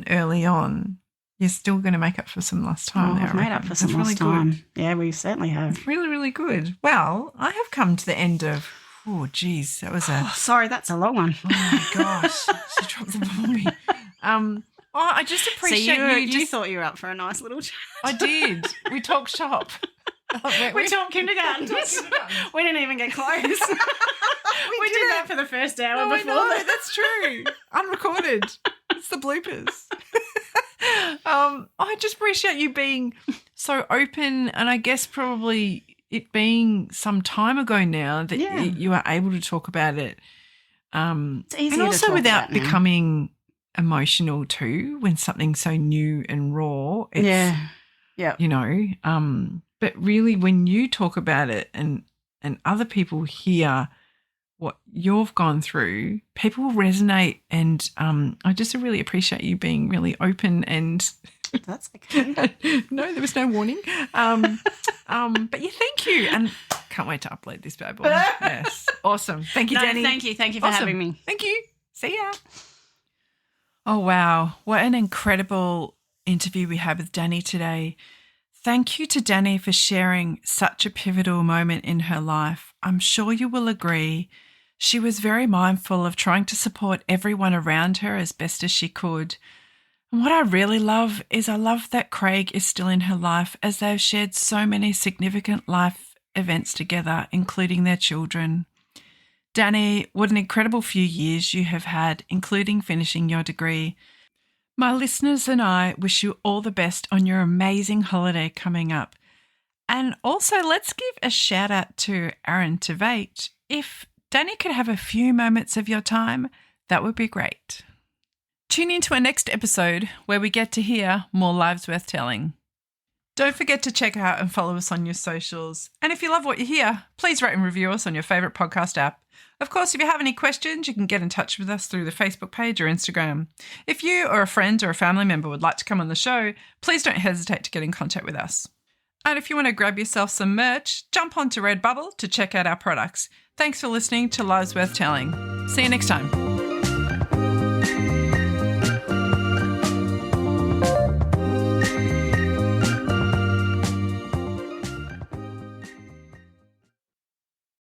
Speaker 1: early on, you're still going to make up for some lost time.
Speaker 2: I've made up for some lost time. Yeah, we certainly have.
Speaker 1: It's really, really good. Well, I have come to the end of, that was
Speaker 2: sorry, that's a long one.
Speaker 1: Oh, my gosh. She dropped the ball on me. I just appreciate
Speaker 2: you thought you were up for a nice little chat.
Speaker 1: I did. We talked shop.
Speaker 2: We talked kindergarten. We didn't even get close. we did that for the first hour before.
Speaker 1: No, that's true. Unrecorded. It's the bloopers. I just appreciate you being so open, and I guess probably it being some time ago now that you are able to talk about it.
Speaker 2: It's easier
Speaker 1: and also
Speaker 2: to talk
Speaker 1: without
Speaker 2: about now.
Speaker 1: becoming emotional too when something's so new and raw. It's,
Speaker 2: yeah.
Speaker 1: You know, but really when you talk about it and other people hear what you've gone through, people will resonate. And I just really appreciate you being really open and
Speaker 2: that's okay.
Speaker 1: No, there was no warning. But yeah, thank you. And can't wait to upload this bad boy. Yes. Awesome. Thank you, Danni.
Speaker 2: Thank you. Thank you for having me.
Speaker 1: Thank you. See ya. Oh, wow. What an incredible interview we had with Danni today. Thank you to Danni for sharing such a pivotal moment in her life. I'm sure you will agree. She was very mindful of trying to support everyone around her as best as she could. And what I really love is I love that Craig is still in her life as they've shared so many significant life events together, including their children. Danni, what an incredible few years you have had, including finishing your degree. My listeners and I wish you all the best on your amazing holiday coming up. And also, let's give a shout out to Aaron Tveit. If Danni could have a few moments of your time, that would be great. Tune in to our next episode where we get to hear more lives worth telling. Don't forget to check out and follow us on your socials. And if you love what you hear, please rate and review us on your favourite podcast app. Of course, if you have any questions, you can get in touch with us through the Facebook page or Instagram. If you or a friend or a family member would like to come on the show, please don't hesitate to get in contact with us. And if you want to grab yourself some merch, jump onto Redbubble to check out our products. Thanks for listening to Lives Worth Telling. See you next time.